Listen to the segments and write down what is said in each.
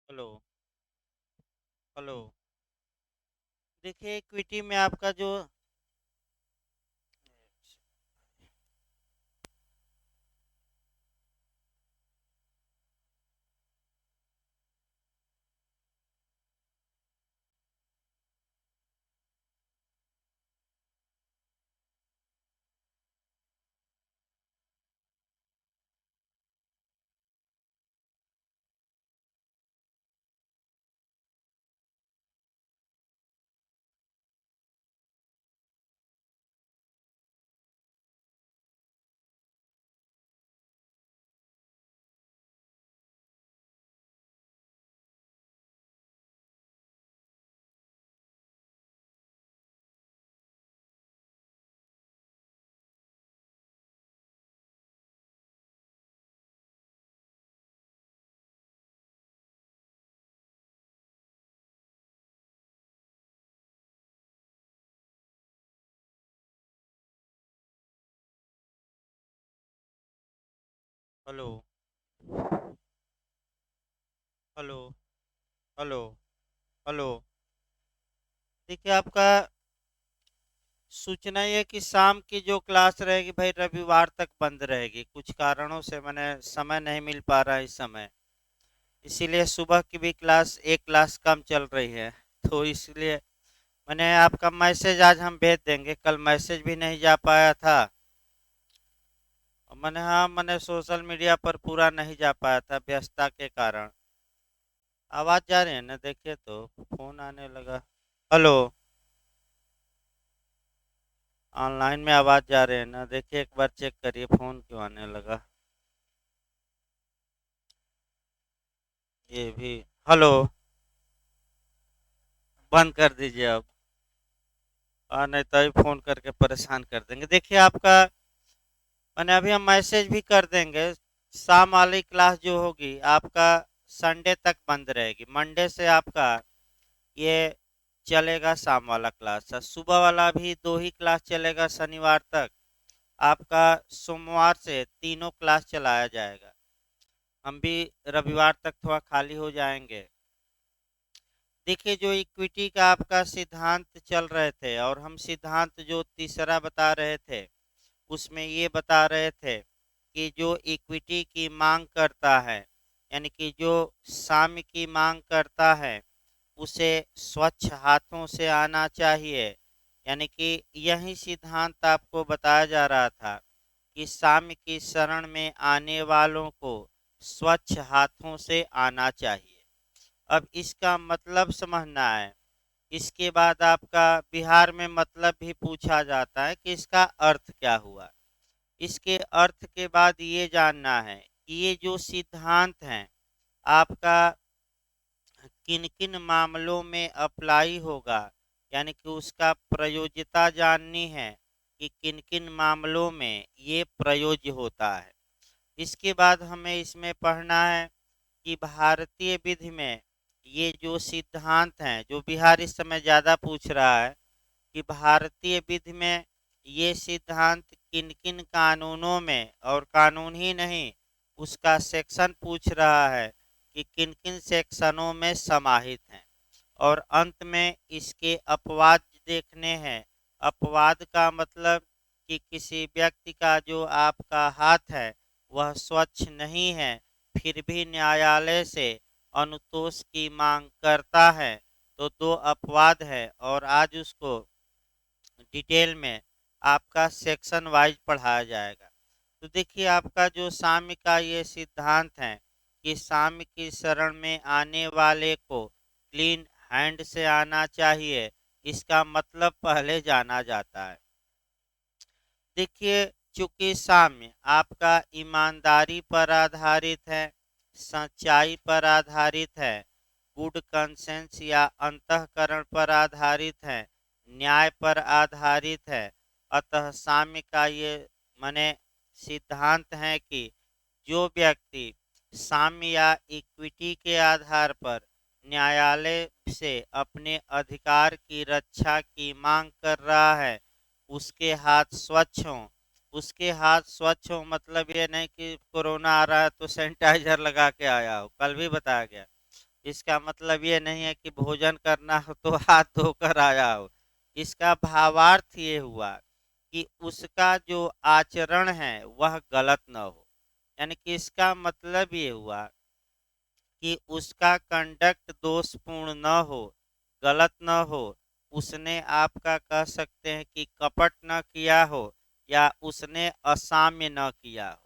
Hello. Hello. देखिए equity में आपका जो हेलो। हेलो। हेलो। हेलो। देखिए आपका सूचना ये है कि शाम की जो क्लास रहेगी भाई रविवार तक बंद रहेगी, कुछ कारणों से मैंने समय नहीं मिल पा रहा है इस समय। इसीलिए सुबह की भी क्लास एक क्लास कम चल रही है। तो इसलिए मैंने आपका मैसेज आज हम भेज देंगे, कल मैसेज भी नहीं जा पाया था। और मैंने सोशल मीडिया पर पूरा नहीं जा पाया था व्यस्तता के कारण। आवाज जा रही है ना? देखिए तो फोन आने लगा। हेलो। ऑनलाइन में आवाज जा रही है ना? देखिए एक बार चेक करिए फोन क्यों आने लगा। ये भी। हेलो। बंद कर दीजिए अब। नहीं तो अभी फोन करके परेशान कर देंगे। देखिए आपका मैंने अभी हम मैसेज भी कर देंगे। शाम वाली क्लास जो होगी आपका संडे तक बंद रहेगी। मंडे से आपका ये चलेगा शाम वाला क्लास। सुबह वाला भी दो ही क्लास चलेगा शनिवार तक। आपका सोमवार से तीनों क्लास चलाया जाएगा। हम भी रविवार तक थोड़ा खाली हो जाएंगे। देखिए जो इक्विटी का आपका सिद्धांत चल रहे थे और हम सिद्धांत जो तीसरा बता रहे थे उसमें ये बता रहे थे कि जो इक्विटी की मांग करता है, यानी कि जो साम्य की मांग करता है उसे स्वच्छ हाथों से आना चाहिए। यानी कि यही सिद्धांत आपको बताया जा रहा था कि साम्य की शरण में आने वालों को स्वच्छ हाथों से आना चाहिए। अब इसका मतलब समझना है। इसके बाद आपका बिहार में मतलब भी पूछा जाता है कि इसका अर्थ क्या हुआ। इसके अर्थ के बाद ये जानना है कि ये जो सिद्धांत हैं आपका किन किन मामलों में अप्लाई होगा, यानी कि उसका प्रयोज्यता जाननी है कि किन किन मामलों में ये प्रयोज्य होता है। इसके बाद हमें इसमें पढ़ना है कि भारतीय विधि में ये जो सिद्धांत हैं, जो बिहार इस समय ज़्यादा पूछ रहा है कि भारतीय विधि में ये सिद्धांत किन किन कानूनों में, और कानून ही नहीं उसका सेक्शन पूछ रहा है कि किन किन सेक्शनों में समाहित हैं। और अंत में इसके अपवाद देखने हैं। अपवाद का मतलब कि किसी व्यक्ति का जो आपका हाथ है वह स्वच्छ नहीं है, फिर भी न्यायालय से अनुतोष की मांग करता है, तो दो अपवाद है और आज उसको डिटेल में आपका सेक्शन वाइज पढ़ाया जाएगा। तो देखिए आपका जो साम्य का ये सिद्धांत है कि साम्य की शरण में आने वाले को क्लीन हैंड से आना चाहिए, इसका मतलब पहले जाना जाता है। देखिए चूंकि साम्य आपका ईमानदारी पर आधारित है, सच्चाई पर आधारित है, गुड कंसेंस या अंतःकरण पर आधारित है, न्याय पर आधारित है, अतः साम्य का ये माने सिद्धांत है कि जो व्यक्ति साम्य या इक्विटी के आधार पर न्यायालय से अपने अधिकार की रक्षा की मांग कर रहा है उसके हाथ स्वच्छ हों। उसके हाथ स्वच्छ हों मतलब ये नहीं कि कोरोना आ रहा है तो सैनिटाइजर लगा के आया हो, कल भी बताया गया। इसका मतलब ये नहीं है कि भोजन करना हो तो हाथ धोकर आया हो। इसका भावार्थ ये हुआ कि उसका जो आचरण है वह गलत न हो। यानी कि इसका मतलब ये हुआ कि उसका कंडक्ट दोषपूर्ण न हो, गलत न हो, उसने आपका कह सकते हैं कि कपट न किया हो, या उसने असाम्य न किया हो।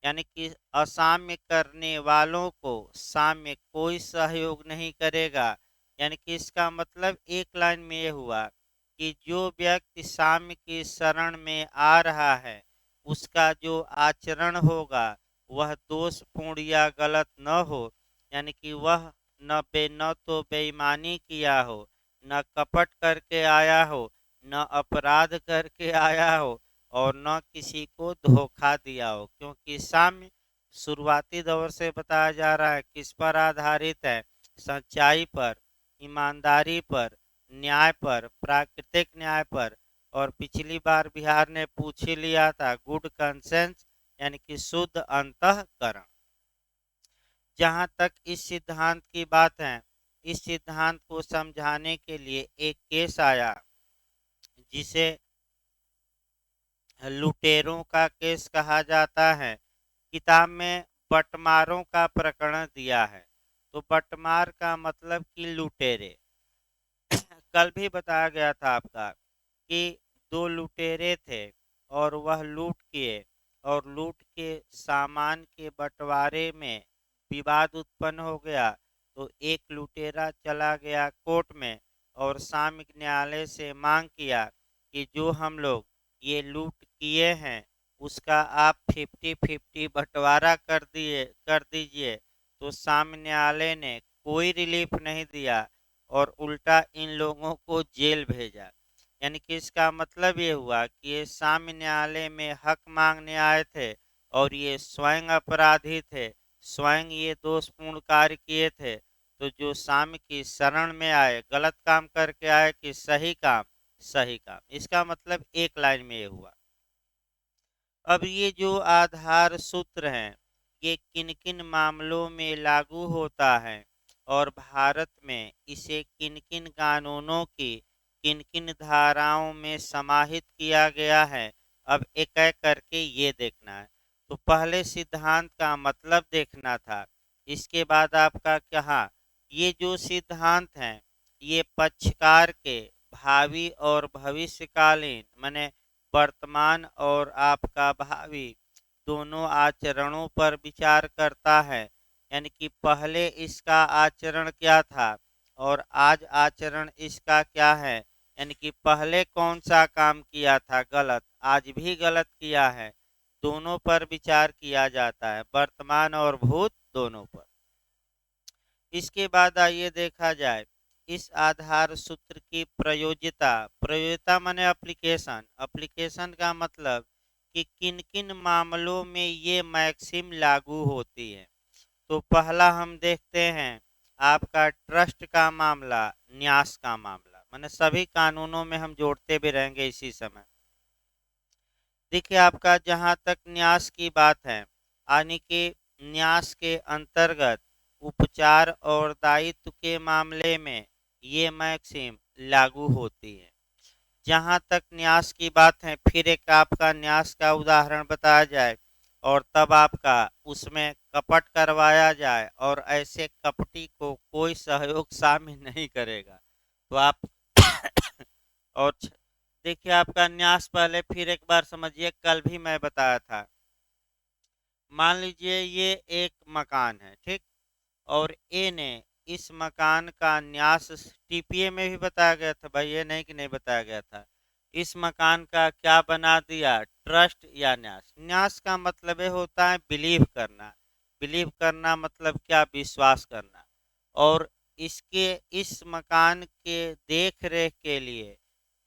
यानी कि असाम्य करने वालों को साम्य कोई सहयोग नहीं करेगा। यानी कि इसका मतलब एक लाइन में ये हुआ कि जो व्यक्ति साम्य की शरण में आ रहा है उसका जो आचरण होगा वह दोषपूर्ण या गलत न हो। यानी कि वह न तो बेईमानी किया हो, न कपट करके आया हो, न अपराध करके आया हो, और न किसी को धोखा दिया हो। क्योंकि साम्य शुरुआती दौर से बताया जा रहा है किस पर आधारित है, सच्चाई पर, ईमानदारी पर, न्याय पर, प्राकृतिक न्याय पर। और पिछली बार बिहार ने पूछ ही लिया था गुड कंसेंस, यानी कि शुद्ध अंतःकरण। जहाँ तक इस सिद्धांत की बात है, इस सिद्धांत को समझाने के लिए एक केस आया जिसे लुटेरों का केस कहा जाता है। किताब में बटमारों का प्रकरण दिया है। तो बटमार का मतलब कि लुटेरे। कल भी बताया गया था आपका कि दो लुटेरे थे और वह लूट किए, और लूट के सामान के बंटवारे में विवाद उत्पन्न हो गया। तो एक लुटेरा चला गया कोर्ट में और सामयिक न्यायालय से मांग किया कि जो हम लोग ये लूट किए हैं उसका आप 50-50 बंटवारा कर दीजिए। तो सामयिक न्यायालय ने कोई रिलीफ नहीं दिया और उल्टा इन लोगों को जेल भेजा। यानी कि इसका मतलब ये हुआ कि ये साम्य न्यायालय में हक मांगने आए थे और ये स्वयं अपराधी थे, स्वयं ये दोषपूर्ण कार्य किए थे। तो जो साम्य की शरण में आए, गलत काम करके आए कि सही काम, सही काम। इसका मतलब एक लाइन में ये हुआ। अब ये जो आधार सूत्र हैं ये किन किन मामलों में लागू होता है और भारत में इसे किन किन कानूनों की किन किन धाराओं में समाहित किया गया है, अब एक एक करके ये देखना है। तो पहले सिद्धांत का मतलब देखना था। इसके बाद आपका कहा ये जो सिद्धांत हैं ये पक्षकार के भावी और भविष्यकालीन माने वर्तमान और आपका भावी दोनों आचरणों पर विचार करता है। यानी कि पहले इसका आचरण क्या था और आज आचरण इसका क्या है। यानी कि पहले कौन सा काम किया था गलत, आज भी गलत किया है, दोनों पर विचार किया जाता है, वर्तमान और भूत दोनों पर। इसके बाद आइए देखा जाए इस आधार सूत्र की प्रयोज्यता। प्रयोज्यता माने एप्लीकेशन। एप्लीकेशन का मतलब कि किन किन मामलों में ये मैक्सिम लागू होती है। तो पहला हम देखते हैं आपका ट्रस्ट का मामला, न्यास का मामला। माने सभी कानूनों में हम जोड़ते भी रहेंगे इसी समय। देखिए आपका जहाँ तक न्यास की बात है, यानी कि न्यास के अंतर्गत उपचार और दायित्व के मामले में ये मैक्सिम लागू होती है। जहाँ तक न्यास की बात है, फिर एक आपका न्यास का उदाहरण बताया जाए और तब आपका उसमें कपट करवाया जाए और ऐसे कपटी को कोई सहयोग शामिल नहीं करेगा। तो आप और देखिए आपका न्यास पहले फिर एक बार समझिए, कल भी मैं बताया था। मान लीजिए ये एक मकान है, ठीक, और ए ने इस मकान का न्यास टीपीए में भी बताया गया था भाई, ये नहीं कि नहीं बताया गया था। इस मकान का क्या बना दिया, ट्रस्ट या न्यास। न्यास का मतलब ये होता है बिलीव करना। बिलीव करना मतलब क्या, विश्वास करना। और इसके इस मकान के देख रेख के लिए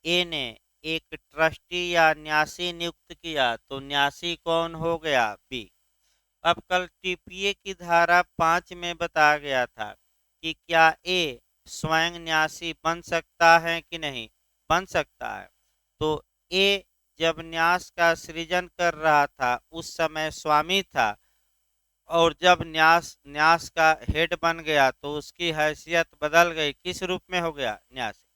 ए ने एक ट्रस्टी या न्यासी नियुक्त किया। तो न्यासी कौन हो गया, बी। अब कल टीपीए की धारा 5 में बताया गया था कि क्या ए स्वयं न्यासी बन सकता है कि नहीं, बन सकता है। तो ए जब न्यास का सृजन कर रहा था उस समय स्वामी था और जब न्यास न्यास का हेड बन गया तो उसकी हैसियत बदल गई। किस रूप में हो गया? न्यासी।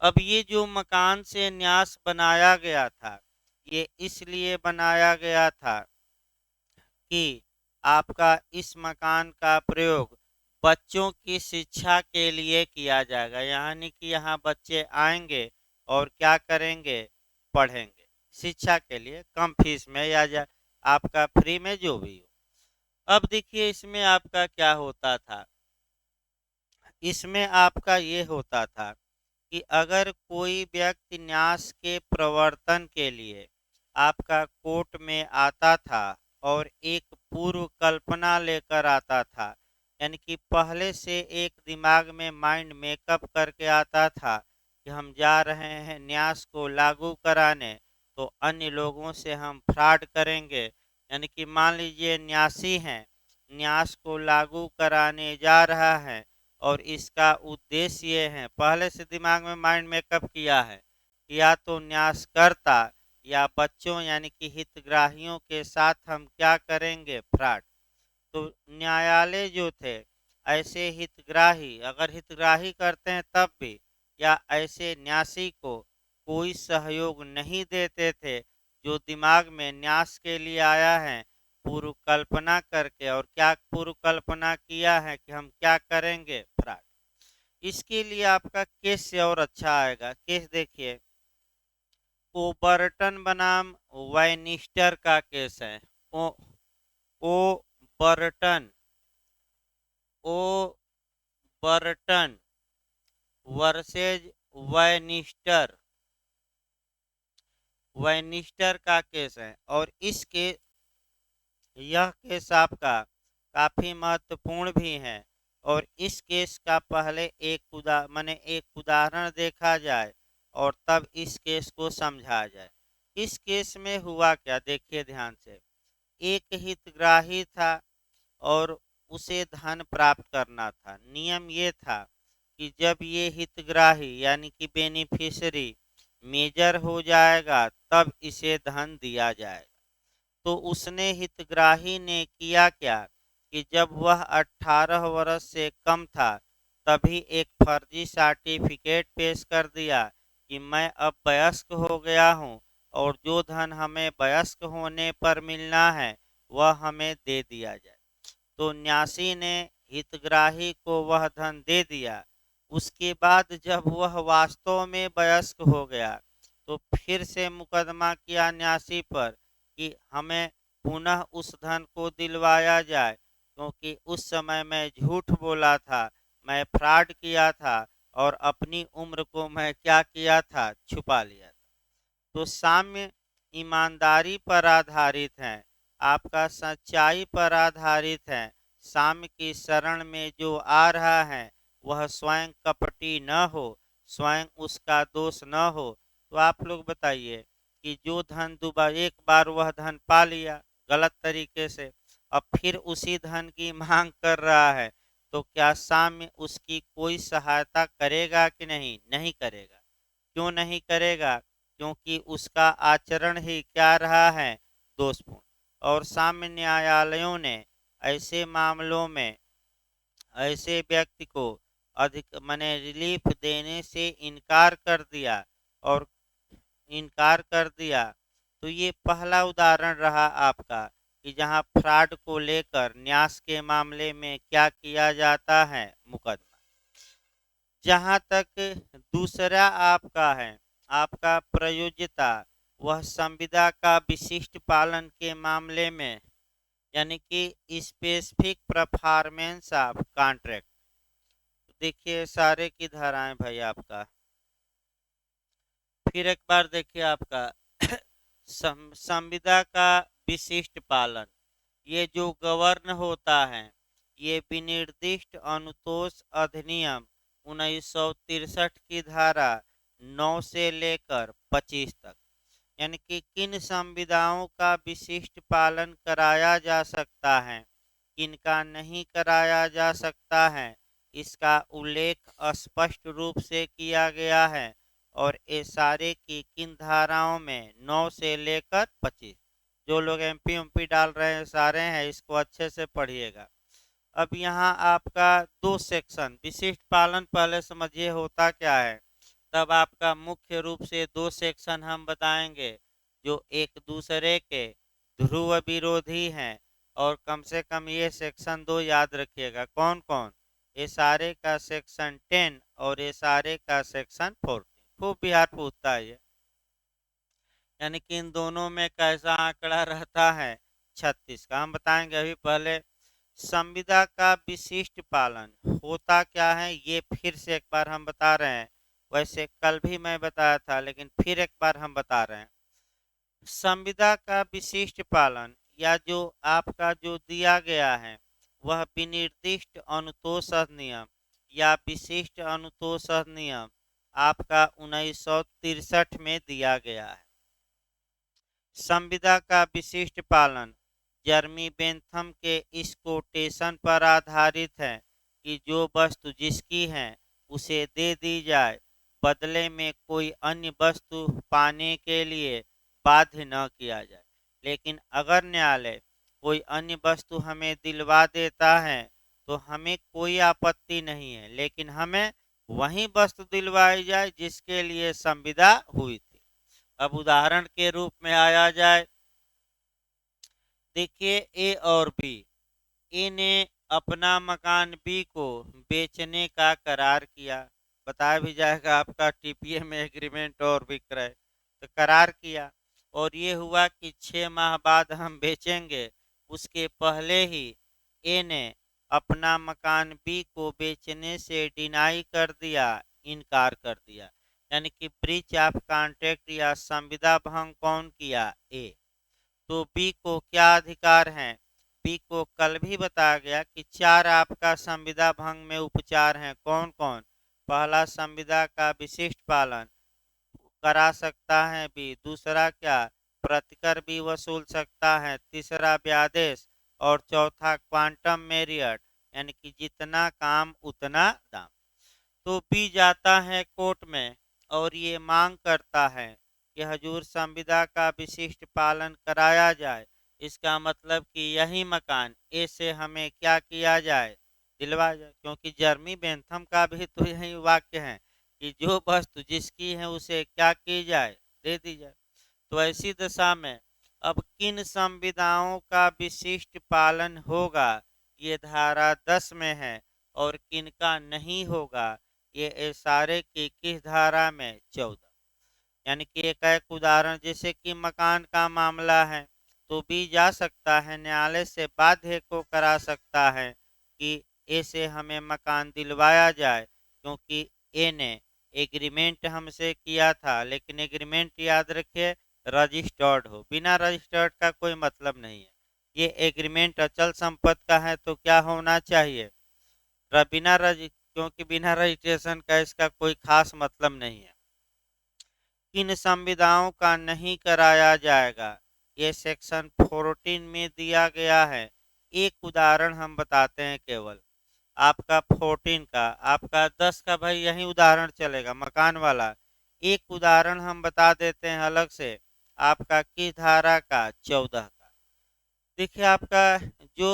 अब ये जो मकान से न्यास बनाया गया था, ये इसलिए बनाया गया था कि आपका इस मकान का प्रयोग बच्चों की शिक्षा के लिए किया जाएगा। यानी कि यहाँ बच्चे आएंगे और क्या करेंगे? पढ़ेंगे शिक्षा के लिए, कम फीस में या आपका फ्री में, जो भी हो। अब देखिए इसमें आपका क्या होता था, इसमें आपका ये होता था कि अगर कोई व्यक्ति न्यास के प्रवर्तन के लिए आपका कोर्ट में आता था और एक पूर्व कल्पना लेकर आता था, यानी कि पहले से एक दिमाग में माइंड मेकअप करके आता था कि हम जा रहे हैं न्यास को लागू कराने, तो अन्य लोगों से हम फ्रॉड करेंगे। यानी कि मान लीजिए न्यासी हैं, न्यास को लागू कराने जा रहा है और इसका उद्देश्य ये है, पहले से दिमाग में माइंड मेकअप किया है, या तो न्यासकर्ता या बच्चों यानी कि हितग्राहियों के साथ हम क्या करेंगे? फ्रॉड। तो न्यायालय जो थे, ऐसे हितग्राही अगर हितग्राही करते हैं तब भी, या ऐसे न्यासी को कोई सहयोग नहीं देते थे जो दिमाग में न्यास के लिए आया है पूर्व कल्पना करके। और क्या पूर्व कल्पना किया है कि हम क्या करेंगे? फ्रॉड। इसके लिए आपका केस से और अच्छा आएगा। केस देखिए, ओबर्टन बनाम वाइनिस्टर का केस है। ओ ओबर्टन ओबर्टन वर्सेज वाइनिस्टर, वाइनिस्टर का केस है। और इसके यह केस आपका काफी महत्वपूर्ण भी है। और इस केस का पहले एक उदाहरण देखा जाए और तब इस केस को समझा जाए। इस केस में हुआ क्या, देखिए ध्यान से। एक हितग्राही था और उसे धन प्राप्त करना था। नियम ये था कि जब ये हितग्राही यानी कि बेनिफिशियरी मेजर हो जाएगा तब इसे धन दिया जाएगा। तो उसने हितग्राही ने किया क्या कि जब वह 18 वर्ष से कम था तभी एक फर्जी सर्टिफिकेट पेश कर दिया कि मैं अब वयस्क हो गया हूं और जो धन हमें वयस्क होने पर मिलना है वह हमें दे दिया जाए। तो न्यासी ने हितग्राही को वह धन दे दिया। उसके बाद जब वह वास्तव में वयस्क हो गया तो फिर से मुकदमा किया न्यासी पर कि हमें पुनः उस धन को दिलवाया जाए, क्योंकि उस समय मैं झूठ बोला था, मैं फ्रॉड किया था और अपनी उम्र को मैं क्या किया था? छुपा लिया था। तो साम्य ईमानदारी पर आधारित है, आपका सच्चाई पर आधारित है। साम्य की शरण में जो आ रहा है वह स्वयं कपटी न हो, स्वयं उसका दोष न हो। तो आप लोग बताइए कि जो धन दोबारा एक बार वह धन पा लिया गलत तरीके से, अब फिर उसी धन की मांग कर रहा है, तो क्या साम्य उसकी कोई सहायता करेगा कि नहीं? नहीं करेगा। क्यों नहीं करेगा? क्योंकि उसका आचरण ही क्या रहा है? दोषपूर्ण। और साम्य न्यायालयों ने ऐसे मामलों में ऐसे व्यक्ति को अधिक माने रिलीफ देने से इनकार कर दिया और इनकार कर दिया। तो ये पहला उदाहरण रहा आपका कि जहां फ्रॉड को लेकर न्यास के मामले में क्या किया जाता है? मुकदमा। जहां तक दूसरा आपका है, आपका प्रयोज्यता, वह संविदा का विशिष्ट पालन के मामले में, यानी कि स्पेसिफिक परफॉर्मेंस ऑफ कॉन्ट्रैक्ट। देखिए सारे की धाराएं भाई आपका, फिर एक बार देखिए आपका संविदा का विशिष्ट पालन, ये जो गवर्न होता है, ये विनिर्दिष्ट अनुतोष अधिनियम 1963 की धारा 9 से लेकर 25 तक, यानी कि किन संविदाओं का विशिष्ट पालन कराया जा सकता है, किनका नहीं कराया जा सकता है, इसका उल्लेख स्पष्ट रूप से किया गया है। और ये सारे की किन धाराओं में? 9 से लेकर 25। जो लोग एमपी एमपी डाल रहे हैं सारे हैं, इसको अच्छे से पढ़िएगा। अब यहाँ आपका 2 सेक्शन विशिष्ट पालन पहले समझिए होता क्या है, तब आपका मुख्य रूप से 2 सेक्शन हम बताएंगे जो एक दूसरे के ध्रुव विरोधी हैं। और कम से कम ये सेक्शन 2 याद रखिएगा, कौन कौन, ये सारे का सेक्शन 10 और ये सारे का सेक्शन 14। खूब बिहार पूछता है ये, यानी कि इन दोनों में कैसा आंकड़ा रहता है 36 का हम बताएंगे। अभी पहले संविदा का विशिष्ट पालन होता क्या है ये फिर से एक बार हम बता रहे हैं। वैसे कल भी मैं बताया था लेकिन फिर एक बार हम बता रहे हैं। संविदा का विशिष्ट पालन या जो आपका जो दिया गया है वह विनिर्दिष्ट अनुतोष नियम या विशिष्ट अनुतोष नियम आपका 1963 में दिया गया है। संविदा का विशिष्ट पालन जर्मी बेंथम के इस कोटेशन पर आधारित है कि जो वस्तु जिसकी है उसे दे दी जाए, बदले में कोई अन्य वस्तु पाने के लिए बाध्य न किया जाए। लेकिन अगर न्यायालय कोई अन्य वस्तु हमें दिलवा देता है तो हमें कोई आपत्ति नहीं है, लेकिन हमें वही वस्तु दिलवाई जाए जिसके लिए संविदा हुई थी। अब उदाहरण के रूप में आया जाए, देखिए ए और बी, ए ने अपना मकान बी को बेचने का करार किया, बताया भी जाएगा आपका टीपीए में एग्रीमेंट और विक्रय, तो करार किया और ये हुआ कि 6 माह बाद हम बेचेंगे। उसके पहले ही ए ने अपना मकान बी को बेचने से डिनाई कर दिया, इनकार कर दिया, यानी कि ब्रीच ऑफ कॉन्ट्रैक्ट या संविदा भंग कौन किया, ए। तो बी को क्या अधिकार है, बी को कल भी बताया गया कि 4 आपका संविदा भंग में उपचार हैं, कौन कौन। पहला संविदा का विशिष्ट पालन करा सकता है बी, दूसरा क्या, प्रतिकर भी वसूल सकता है, तीसरा व्यादेश, और चौथा क्वांटम मेरियट, यानी कि जितना काम उतना दाम। तो बी जाता है कोर्ट में और ये मांग करता है कि हजूर संविदा का विशिष्ट पालन कराया जाए। इसका मतलब कि यही मकान ए से हमें क्या किया जाए, दिलवा जाए, क्योंकि जर्मी बेंथम का भी तो यही वाक्य है कि जो वस्तु जिसकी है उसे क्या की जाए, दे दी जाए। तो ऐसी दशा में अब किन संविदाओं का विशिष्ट पालन होगा ये धारा 10 में है और किन का नहीं होगा ये सारे की किस धारा में, 14। यानी कि एक एक उदाहरण, जैसे कि मकान का मामला है तो बी जा सकता है न्यायालय से बाध्य को करा सकता है कि ए से हमें मकान दिलवाया जाए, क्योंकि ए ने एग्रीमेंट हमसे किया था। लेकिन एग्रीमेंट याद रखिए रजिस्टर्ड हो, बिना रजिस्टर्ड का कोई मतलब नहीं है। ये एग्रीमेंट अचल संपत्ति का है तो क्या होना चाहिए, क्योंकि बिना रजिस्ट्रेशन का इसका कोई खास मतलब नहीं है। किन संविदाओं का नहीं कराया जाएगा ये सेक्शन 14 में दिया गया है। एक उदाहरण हम बताते हैं केवल, आपका 14 का, आपका 10 का भाई यही उदाहरण चलेगा मकान वाला। एक उदाहरण हम बता देते हैं अलग से, आपका किस धारा का, 14 का। देखिए आपका जो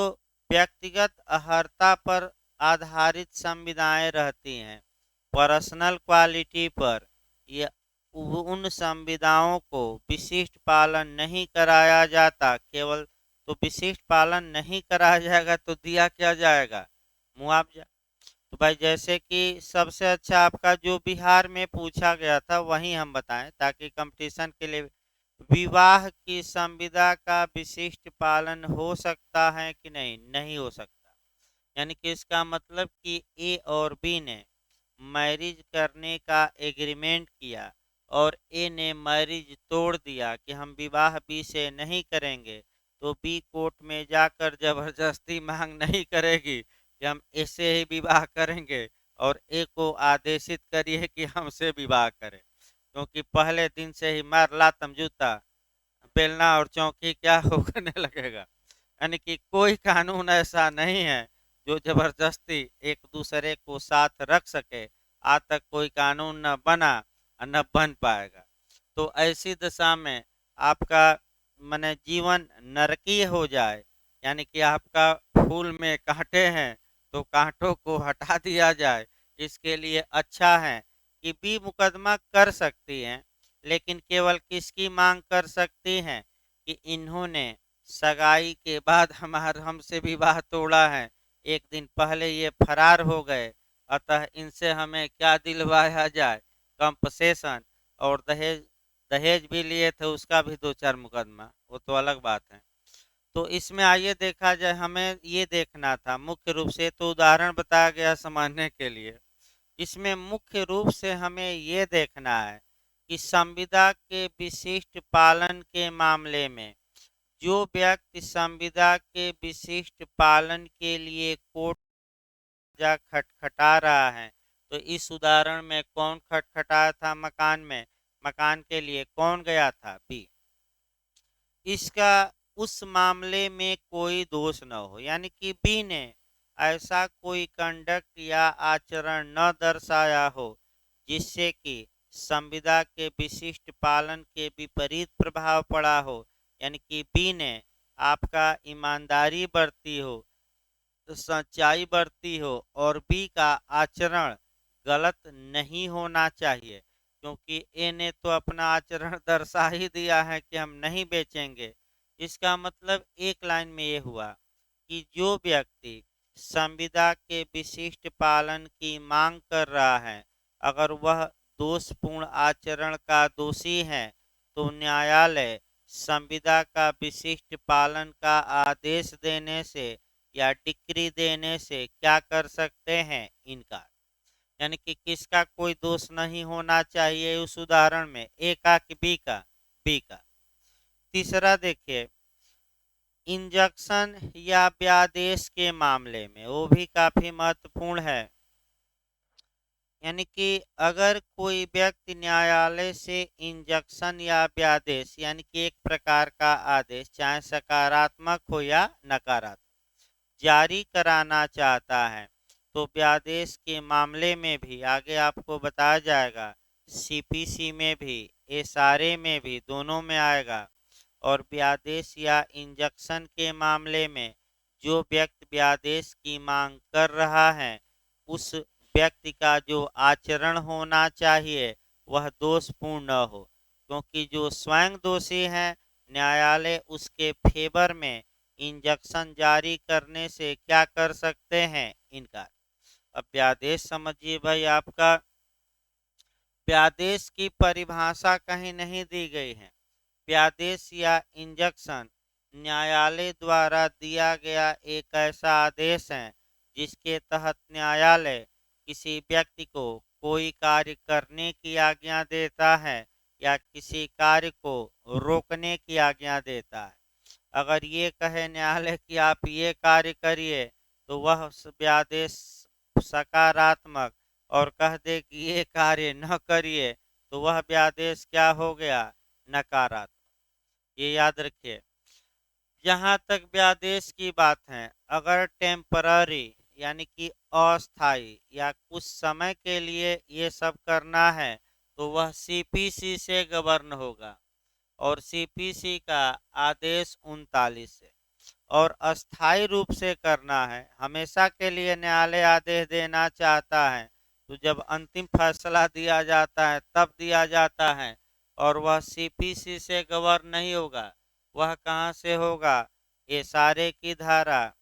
व्यक्तिगत अर्हता पर आधारित संविदाएं रहती हैं, पर्सनल क्वालिटी पर, ये उन संविदाओं को विशिष्ट पालन नहीं कराया जाता केवल। तो विशिष्ट पालन नहीं कराया जाएगा तो दिया क्या जाएगा, मुआवजा। तो भाई जैसे कि सबसे अच्छा आपका जो बिहार में पूछा गया था वही हम बताएं ताकि कंपटीशन के लिए, विवाह की संविदा का विशिष्ट पालन हो सकता है कि नहीं, नहीं हो सकता। यानी कि इसका मतलब कि ए और बी ने मैरिज करने का एग्रीमेंट किया और ए ने मैरिज तोड़ दिया कि हम विवाह बी से नहीं करेंगे, तो बी कोर्ट में जाकर जबरदस्ती मांग नहीं करेगी कि हम इससे ही विवाह करेंगे और ए को आदेशित करिए कि हमसे विवाह करें, क्योंकि पहले दिन से ही मार लातम जूता बेलना और चौकी क्या होने लगेगा। यानी कि कोई कानून ऐसा नहीं है जो जबरदस्ती एक दूसरे को साथ रख सके, आज तक कोई कानून न बना और न बन पाएगा। तो ऐसी दशा में आपका माने जीवन नरकीय हो जाए, यानी कि आपका फूल में कांटे हैं तो कांटों को हटा दिया जाए, इसके लिए अच्छा है कि बी मुकदमा कर सकती हैं, लेकिन केवल किसकी मांग कर सकती हैं कि इन्होंने सगाई के बाद हमसे विवाह तोड़ा है, एक दिन पहले ये फरार हो गए, अतः इनसे हमें क्या दिलवाया जाए, कंपसेशन। और दहेज दहेज भी लिए थे, उसका भी 2-4 मुकदमा, वो तो अलग बात है। तो इसमें आइए देखा जाए, हमें ये देखना था मुख्य रूप से, तो उदाहरण बताया गया समझने के लिए। इसमें मुख्य रूप से हमें ये देखना है कि संविदा के विशिष्ट पालन के मामले में जो व्यक्ति संविदा के विशिष्ट पालन के लिए कोर्ट जा खटखटा रहा है, तो इस उदाहरण में कौन खटखटाया था मकान में, मकान के लिए कौन गया था, बी। इसका उस मामले में कोई दोष न हो, यानी कि बी ने ऐसा कोई कंडक्ट या आचरण न दर्शाया हो जिससे कि संविदा के विशिष्ट पालन के विपरीत प्रभाव पड़ा हो, यानी कि बी ने आपका ईमानदारी बरती हो, सच्चाई बरती हो, और बी का आचरण गलत नहीं होना चाहिए, क्योंकि ए ने तो अपना आचरण दर्शा ही दिया है कि हम नहीं बेचेंगे। इसका मतलब एक लाइन में ये हुआ कि जो व्यक्ति संविदा के विशिष्ट पालन की मांग कर रहा है, अगर वह दोषपूर्ण आचरण का दोषी है, तो न्यायालय संविदा का विशिष्ट पालन का आदेश देने से या डिक्री देने से क्या कर सकते हैं, इनकार। यानी कि किसका कोई दोष नहीं होना चाहिए उस उदाहरण में, ए का कि बी का, बी का। तीसरा देखिए, इंजक्शन या व्यादेश के मामले में, वो भी काफी महत्वपूर्ण है। यानी कि अगर कोई व्यक्ति न्यायालय से इंजक्शन या व्यादेश, यानी कि एक प्रकार का आदेश, चाहे सकारात्मक हो या नकारात्मक, जारी कराना चाहता है, तो व्यादेश के मामले में भी आगे आपको बताया जाएगा, सीपीसी में भी, एसआरए में भी, दोनों में आएगा। और व्यादेश या इंजक्शन के मामले में जो व्यक्ति व्यादेश की मांग कर रहा है, उस व्यक्ति का जो आचरण होना चाहिए वह दोषपूर्ण न हो, क्योंकि जो स्वयं दोषी है, न्यायालय उसके फेवर में इंजक्शन जारी करने से क्या कर सकते हैं, इनकार। अब व्यादेश समझिए भाई, आपका व्यादेश की परिभाषा कहीं नहीं दी गई है। व्यादेश या इंजक्शन न्यायालय द्वारा दिया गया एक ऐसा आदेश है जिसके तहत न्यायालय किसी व्यक्ति को कोई कार्य करने की आज्ञा देता है या किसी कार्य को रोकने की आज्ञा देता है। अगर ये कहे न्यायालय कि आप ये कार्य करिए, तो वह व्यादेश सकारात्मक, और कह दे कि ये कार्य न करिए, तो वह व्यादेश क्या हो गया, नकारात्मक। ये याद रखिए। जहाँ तक व्यादेश की बात है, अगर टेम्पररी यानी कि अस्थाई या कुछ समय के लिए ये सब करना है, तो वह सीपीसी से गवर्न होगा, और सीपीसी का आदेश 39 से। और अस्थाई रूप से करना है, हमेशा के लिए न्यायालय आदेश देना चाहता है, तो जब अंतिम फैसला दिया जाता है तब दिया जाता है, और वह सीपीसी से गवर्न नहीं होगा, वह कहाँ से होगा, ये सारे की धारा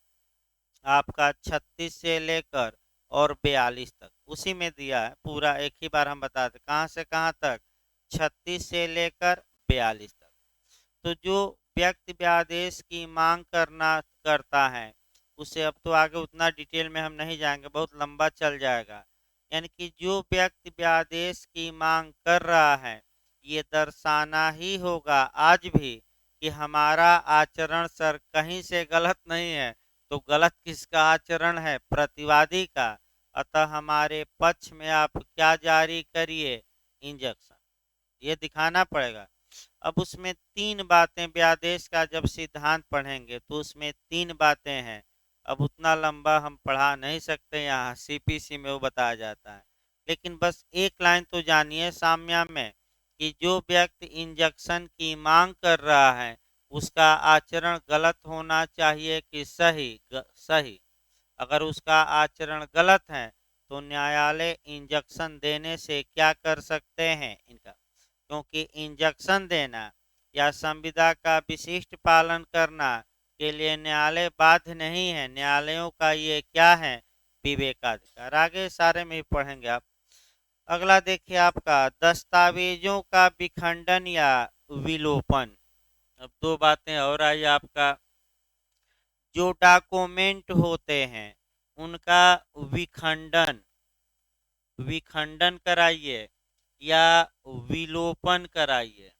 आपका 36 से लेकर और 42 तक उसी में दिया है पूरा, एक ही बार हम बताते कहाँ से कहाँ तक, 36 से लेकर 42 तक। तो जो व्यक्ति व्यादेश की मांग करता है, उसे अब तो आगे उतना डिटेल में हम नहीं जाएंगे, बहुत लंबा चल जाएगा। यानी कि जो व्यक्ति व्यादेश की मांग कर रहा है, ये दर्शाना ही होगा आज भी कि हमारा आचरण सर कहीं से गलत नहीं है, तो गलत किसका आचरण है, प्रतिवादी का। अतः हमारे पक्ष में आप क्या जारी करिए, इंजेक्शन, ये दिखाना पड़ेगा। अब उसमें 3 बातें, व्यादेश का जब सिद्धांत पढ़ेंगे तो उसमें 3 बातें हैं। अब उतना लंबा हम पढ़ा नहीं सकते, यहाँ सीपीसी में वो बताया जाता है, लेकिन बस एक लाइन तो जानिए साम्या में, कि जो व्यक्ति इंजेक्शन की मांग कर रहा है उसका आचरण गलत होना चाहिए कि सही सही। अगर उसका आचरण गलत है तो न्यायालय इंजंक्शन देने से क्या कर सकते हैं इनका, क्योंकि इंजंक्शन देना या संविदा का विशिष्ट पालन करना के लिए न्यायालय बाध्य नहीं है। न्यायालयों का ये क्या है, विवेकाधिकार। आगे सारे में ही पढ़ेंगे आप। अगला देखिए आपका दस्तावेजों का विखंडन या विलोपन। अब दो बातें और आई आपका, जो डॉक्यूमेंट होते हैं उनका विखंडन विखंडन कराइए या विलोपन कराइए।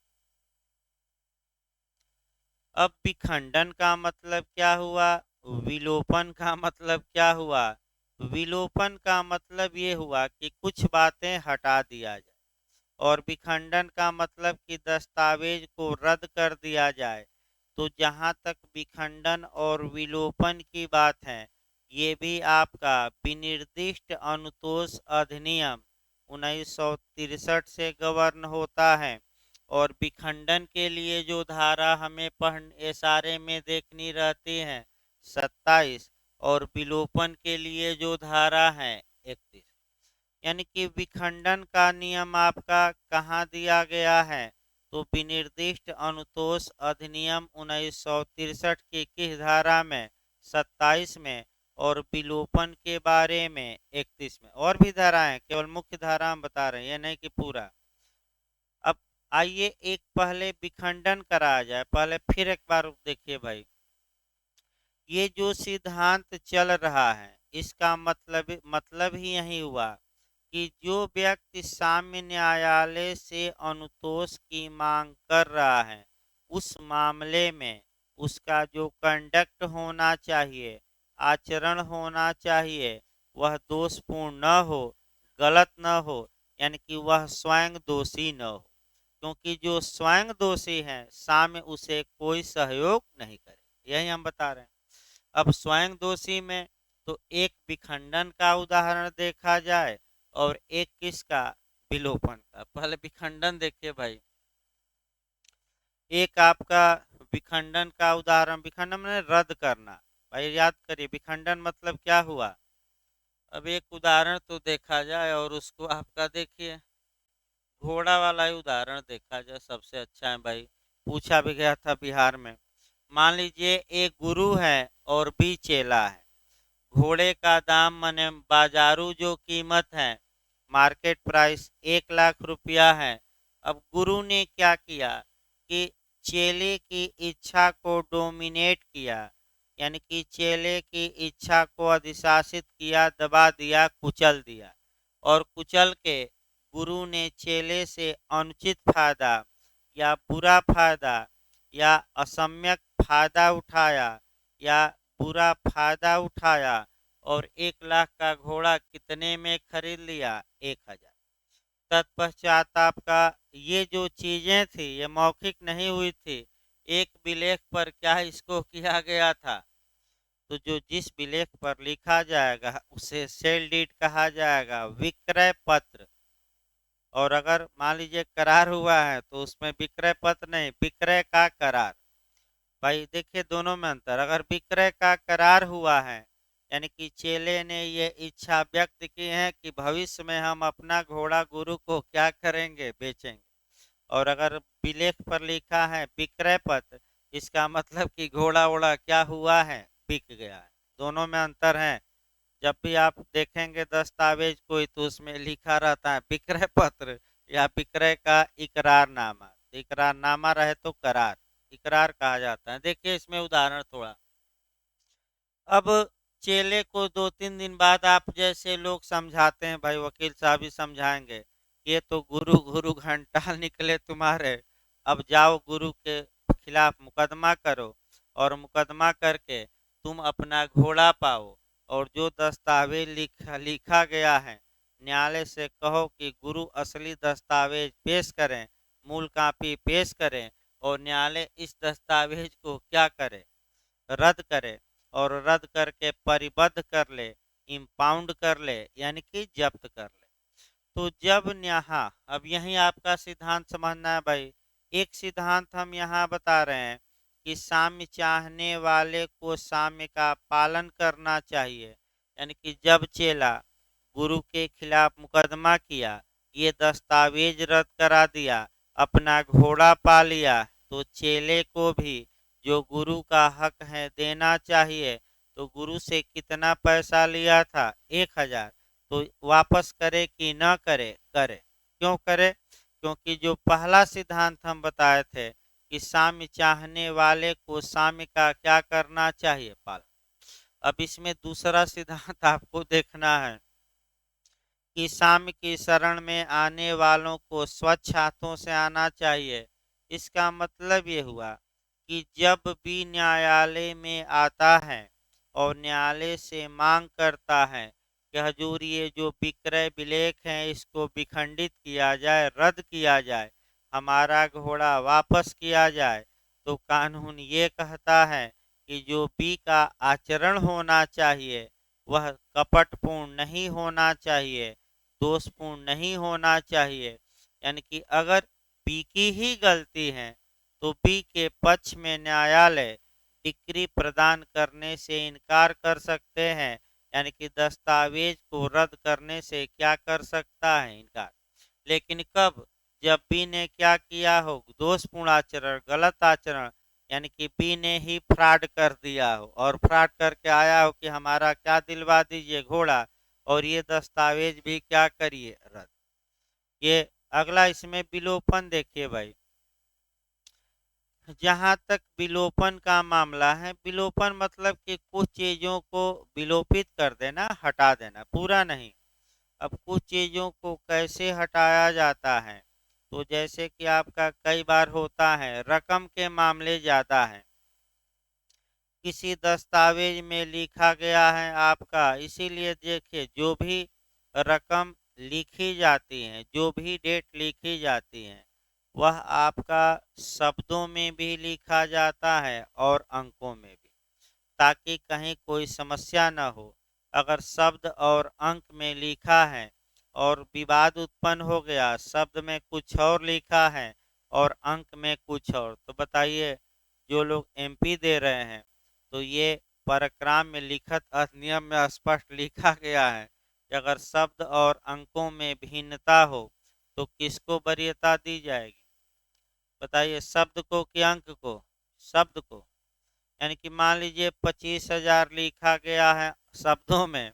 अब विखंडन का मतलब क्या हुआ, विलोपन का मतलब क्या हुआ। विलोपन का मतलब ये हुआ कि कुछ बातें हटा दिया जाए, और विखंडन का मतलब कि दस्तावेज को रद्द कर दिया जाए। तो जहां तक विखंडन और विलोपन की बात है, ये भी आपका विनिर्दिष्ट अनुतोष अधिनियम 1963 से गवर्न होता है। और विखंडन के लिए जो धारा हमें एसआरए में देखनी रहती है 27, और विलोपन के लिए जो धारा है 31। यानी कि विखंडन का नियम आपका कहाँ दिया गया है, तो विनिर्दिष्ट अनुतोष अधिनियम 1963 की किस धारा में, 27 में। और विलोपन के बारे में 31 में। और भी धाराएं, केवल मुख्य धारा हम बता रहे हैं, ये नहीं कि पूरा। अब आइए एक पहले विखंडन कराया जाए, पहले फिर एक बार देखिए भाई। ये जो सिद्धांत चल रहा है इसका मतलब ही यही हुआ कि जो व्यक्ति साम्य न्यायालय से अनुतोष की मांग कर रहा है, उस मामले में उसका जो कंडक्ट होना चाहिए, आचरण होना चाहिए, वह दोषपूर्ण न हो, गलत न हो, यानी कि वह स्वयं दोषी न हो। क्योंकि जो स्वयं दोषी है साम्य उसे कोई सहयोग नहीं करे, यही हम बता रहे हैं। अब स्वयं दोषी में तो एक विखंडन का उदाहरण देखा जाए और एक किसका, विलोपन का। पहले विखंडन देखिए भाई। एक आपका विखंडन का उदाहरण, विखंडन में रद्द करना। भाई याद करिए विखंडन मतलब क्या हुआ। अब एक उदाहरण तो देखा जाए और उसको आपका देखिए, घोड़ा वाला ही उदाहरण देखा जाए, सबसे अच्छा है भाई। पूछा भी गया था बिहार में। मान लीजिए एक गुरु है और बी चेला है। घोड़े का दाम माने बाजारू जो कीमत है, मार्केट प्राइस 1 लाख रुपया है। अब गुरु ने क्या किया कि चेले की इच्छा को डोमिनेट किया, यानी कि चेले की इच्छा को अधिशासित किया, दबा दिया, कुचल दिया। और कुचल के गुरु ने चेले से अनुचित फायदा या बुरा फायदा या असम्यक फायदा उठाया या बुरा फायदा उठाया, और 1 लाख का घोड़ा कितने में खरीद लिया, 1,000। तत्पश्चात आपका ये जो चीजें थी ये मौखिक नहीं हुई थी, एक विलेख पर क्या इसको किया गया था। तो जो जिस विलेख पर लिखा जाएगा उसे सेल डीड कहा जाएगा, विक्रय पत्र। और अगर मान लीजिए करार हुआ है तो उसमें विक्रय पत्र नहीं, विक्रय का करार। भाई देखिए दोनों में अंतर। अगर विक्रय का करार हुआ है, यानी कि चेले ने ये इच्छा व्यक्त की है कि भविष्य में हम अपना घोड़ा गुरु को क्या करेंगे, बेचेंगे। और अगर विलेख पर लिखा है विक्रय पत्र, इसका मतलब कि घोड़ा वोड़ा क्या हुआ है, बिक गया है। दोनों में अंतर है। जब भी आप देखेंगे दस्तावेज कोई तो उसमें लिखा रहता है विक्रय पत्र या विक्रय का इकरारनामा। इकरारनामा रहे तो करार, इकरार कहा जाता है। देखिए इसमें उदाहरण थोड़ा। अब चेले को 2-3 दिन बाद आप जैसे लोग समझाते हैं, भाई वकील साहब ही समझाएंगे, ये तो गुरु गुरु घंटाल निकले तुम्हारे, अब जाओ गुरु के खिलाफ मुकदमा करो, और मुकदमा करके तुम अपना घोड़ा पाओ। और जो दस्तावेज लिखा गया है, न्यायालय से कहो कि गुरु असली दस्तावेज पेश करें, मूल कापी पेश करें, और न्यायालय इस दस्तावेज को क्या करे, रद्द करे। और रद्द करके परिबद्ध कर ले, इम्पाउंड कर ले, यानी कि जब्त कर ले। तो जब यहाँ अब यही आपका सिद्धांत समझना है भाई। एक सिद्धांत हम यहाँ बता रहे हैं कि साम्य चाहने वाले को साम्य का पालन करना चाहिए। यानी कि जब चेला गुरु के खिलाफ मुकदमा किया, ये दस्तावेज रद्द करा दिया, अपना घोड़ा पा लिया, तो चेले को भी जो गुरु का हक है देना चाहिए। तो गुरु से कितना पैसा लिया था? 1,000। तो वापस करे कि न करे? करे। क्यों करे? क्योंकि जो पहला सिद्धांत हम बताए थे कि साम्य चाहने वाले को साम्य का क्या करना चाहिए? पालन। अब इसमें दूसरा सिद्धांत आपको देखना है कि साम्य की शरण में आने वालों को स्वच्छ हाथों से आना चाहिए। इसका मतलब ये हुआ कि जब भी न्यायालय में आता है और न्यायालय से मांग करता है कि हजूर ये जो विक्रय विलेख है इसको विखंडित किया जाए, रद्द किया जाए, हमारा घोड़ा वापस किया जाए, तो कानून ये कहता है कि जो बी का आचरण होना चाहिए वह कपटपूर्ण नहीं होना चाहिए, दोषपूर्ण नहीं होना चाहिए। यानी कि अगर बी की ही गलती है तो बी के पक्ष में न्यायालय डिक्री प्रदान करने से इनकार कर सकते हैं। यानी कि दस्तावेज को रद्द करने से क्या कर सकता है? इनकार। लेकिन कब? जब बी ने क्या किया हो? दोषपूर्ण आचरण, गलत आचरण, यानी कि बी ने ही फ्रॉड कर दिया हो और फ्रॉड करके आया हो कि हमारा क्या दिलवा दीजिए? घोड़ा, और ये दस्तावेज भी क्या करिए? रद्द। ये अगला इसमें विलोपन देखिए भाई। जहां तक विलोपन का मामला है, विलोपन मतलब कि कुछ चीजों को विलोपित कर देना, हटा देना, पूरा नहीं। अब कुछ चीजों को कैसे हटाया जाता है? तो जैसे कि आपका कई बार होता है, रकम के मामले ज्यादा है, किसी दस्तावेज में लिखा गया है आपका, इसीलिए देखिए जो भी रकम लिखी जाती है, जो भी डेट लिखी जाती है, वह आपका शब्दों में भी लिखा जाता है और अंकों में भी, ताकि कहीं कोई समस्या न हो। अगर शब्द और अंक में लिखा है और विवाद उत्पन्न हो गया, शब्द में कुछ और लिखा है और अंक में कुछ और, तो बताइए जो लोग एमपी दे रहे हैं, तो ये paragraph में लिखित अधिनियम में स्पष्ट लिखा गया है कि अगर शब्द और अंकों में भिन्नता हो तो किसको वरीयता दी जाएगी? बताइए, शब्द को कि अंक को? शब्द को। यानी कि मान लीजिए 25,000 लिखा गया है शब्दों में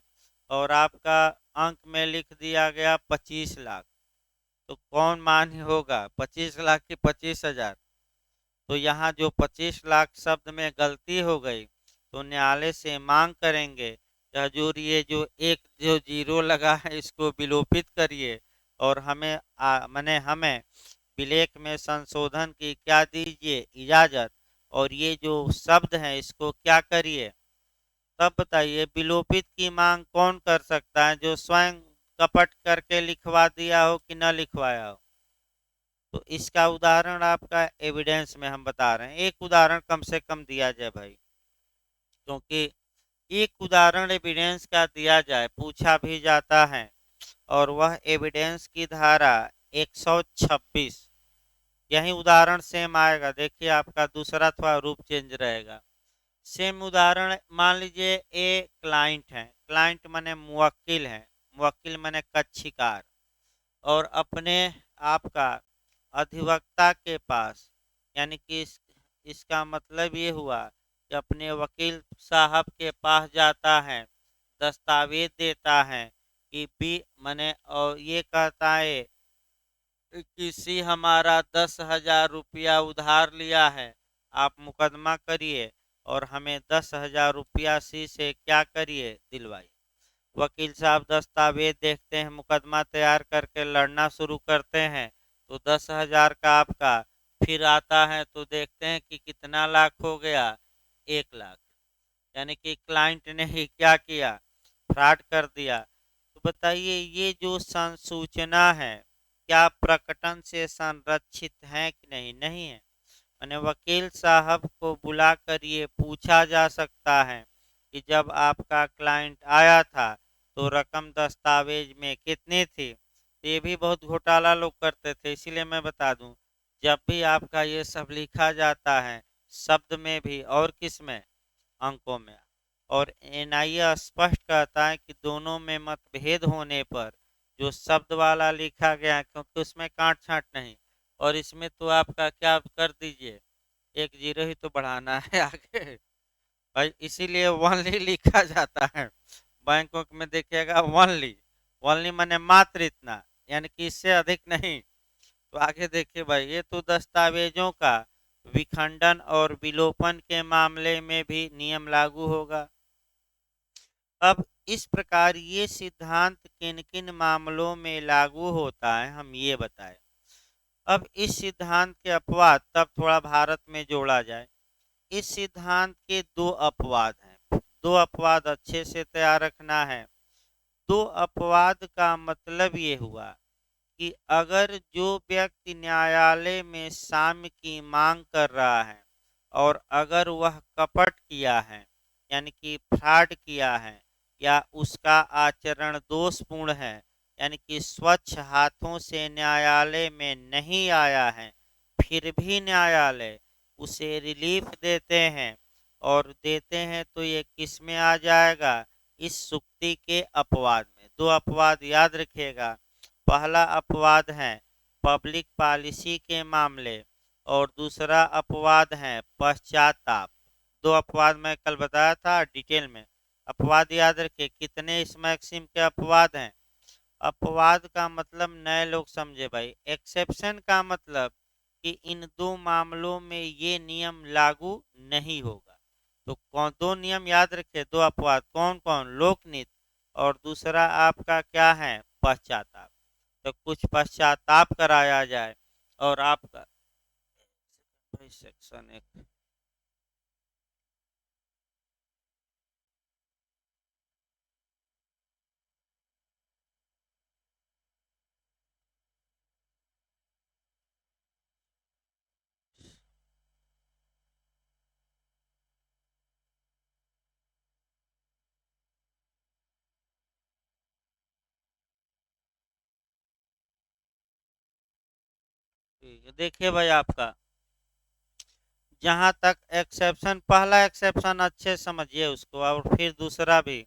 और आपका अंक में लिख दिया गया 25 लाख, तो कौन मान्य होगा? 25 लाख की 25,000? तो यहाँ जो 25 लाख शब्द में गलती हो गई, तो न्यायालय से मांग करेंगे कि हजूर ये जो एक जो जीरो लगा है इसको विलोपित करिए और हमें माने हमें विलेख में संशोधन की क्या दीजिए? इजाजत। और ये जो शब्द है इसको क्या करिए? तब बताइए विलोपित की मांग कौन कर सकता है? जो स्वयं कपट करके लिखवा दिया हो कि न लिखवाया हो? तो इसका उदाहरण आपका एविडेंस में हम बता रहे हैं, एक उदाहरण कम से कम दिया जाए भाई, क्योंकि एक उदाहरण एविडेंस का दिया जाए, पूछा भी जाता है, और वह एविडेंस की धारा 126, यही उदाहरण सेम आएगा। देखिए आपका दूसरा थोड़ा रूप चेंज रहेगा। सेम उदाहरण मान लीजिए ए क्लाइंट है, क्लाइंट माने मुवक्किल है, मुवक्किल माने कक्षीकार, और अपने आपका अधिवक्ता के पास, यानी कि इसका मतलब ये हुआ कि अपने वकील साहब के पास जाता है, दस्तावेज देता है कि बी मने, और ये कहता है किसी हमारा 10,000 रुपया उधार लिया है, आप मुकदमा करिए और हमें 10,000 रुपया सी से क्या करिए? दिलवाइए। वकील साहब दस्तावेज देखते हैं, मुकदमा तैयार करके लड़ना शुरू करते हैं, तो 10,000 का आपका फिर आता है तो देखते हैं कि कितना लाख हो गया? 1 लाख। यानी कि क्लाइंट ने ही क्या किया? फ्रॉड कर दिया। तो बताइए ये जो संसूचना है क्या प्रकटन से संरक्षित है कि नहीं? नहीं है। मैंने वकील साहब को बुलाकर ये पूछा जा सकता है कि जब आपका क्लाइंट आया था तो रकम दस्तावेज में कितनी थी? तो ये भी बहुत घोटाला लोग करते थे, इसीलिए मैं बता दूं, जब भी आपका ये सब लिखा जाता है शब्द में भी और किस में, अंकों में। और एनआईए स्पष्ट कहता है कि दोनों में मतभेद होने पर जो शब्द वाला लिखा गया है, क्योंकि उसमें काट छांट नहीं, और इसमें तो आपका क्या कर दीजिए, एक जीरो ही तो बढ़ाना है आगे भाई, इसीलिए वनली लिखा जाता है। बैंकों में देखिएगा वनली, वनली माने मात्र इतना, यानी कि इससे अधिक नहीं। तो आगे देखिए भाई, ये तो दस्तावेजों का विखंडन और विलोपन के मामले में भी नियम लागू होगा। अब इस प्रकार ये सिद्धांत किन किन मामलों में लागू होता है, हम ये बताएं। अब इस सिद्धांत के अपवाद तब थोड़ा भारत में जोड़ा जाए। इस सिद्धांत के दो अपवाद हैं, दो अपवाद अच्छे से तैयार रखना है। दो अपवाद का मतलब ये हुआ कि अगर जो व्यक्ति न्यायालय में साम्य की मांग कर रहा है और अगर वह कपट किया है, यानी कि फ्रॉड किया है, या उसका आचरण दोषपूर्ण है, यानी कि स्वच्छ हाथों से न्यायालय में नहीं आया है, फिर भी न्यायालय उसे रिलीफ देते हैं, और देते हैं तो ये किस में आ जाएगा, इस सुक्ति के अपवाद में। दो अपवाद याद रखिएगा। पहला अपवाद है पब्लिक पॉलिसी के मामले, और दूसरा अपवाद है पश्चाताप। दो अपवाद मैं कल बताया था डिटेल में। अपवाद याद रखिए, कितने इस मैक्सिम के अपवाद हैं। अपवाद का मतलब नए लोग समझे भाई, एक्सेप्शन का मतलब कि इन दो मामलों में ये नियम लागू नहीं होगा। तो कौन दो नियम याद रखे, दो अपवाद कौन कौन, लोकनीति, और दूसरा आपका क्या है, पश्चाताप। तो कुछ पश्चाताप कराया जाए और आपका भाई सेक्शन एक, ठीक है देखिए भाई, आपका जहां तक एक्सेप्शन, पहला एक्सेप्शन अच्छे समझिए उसको, और फिर दूसरा भी,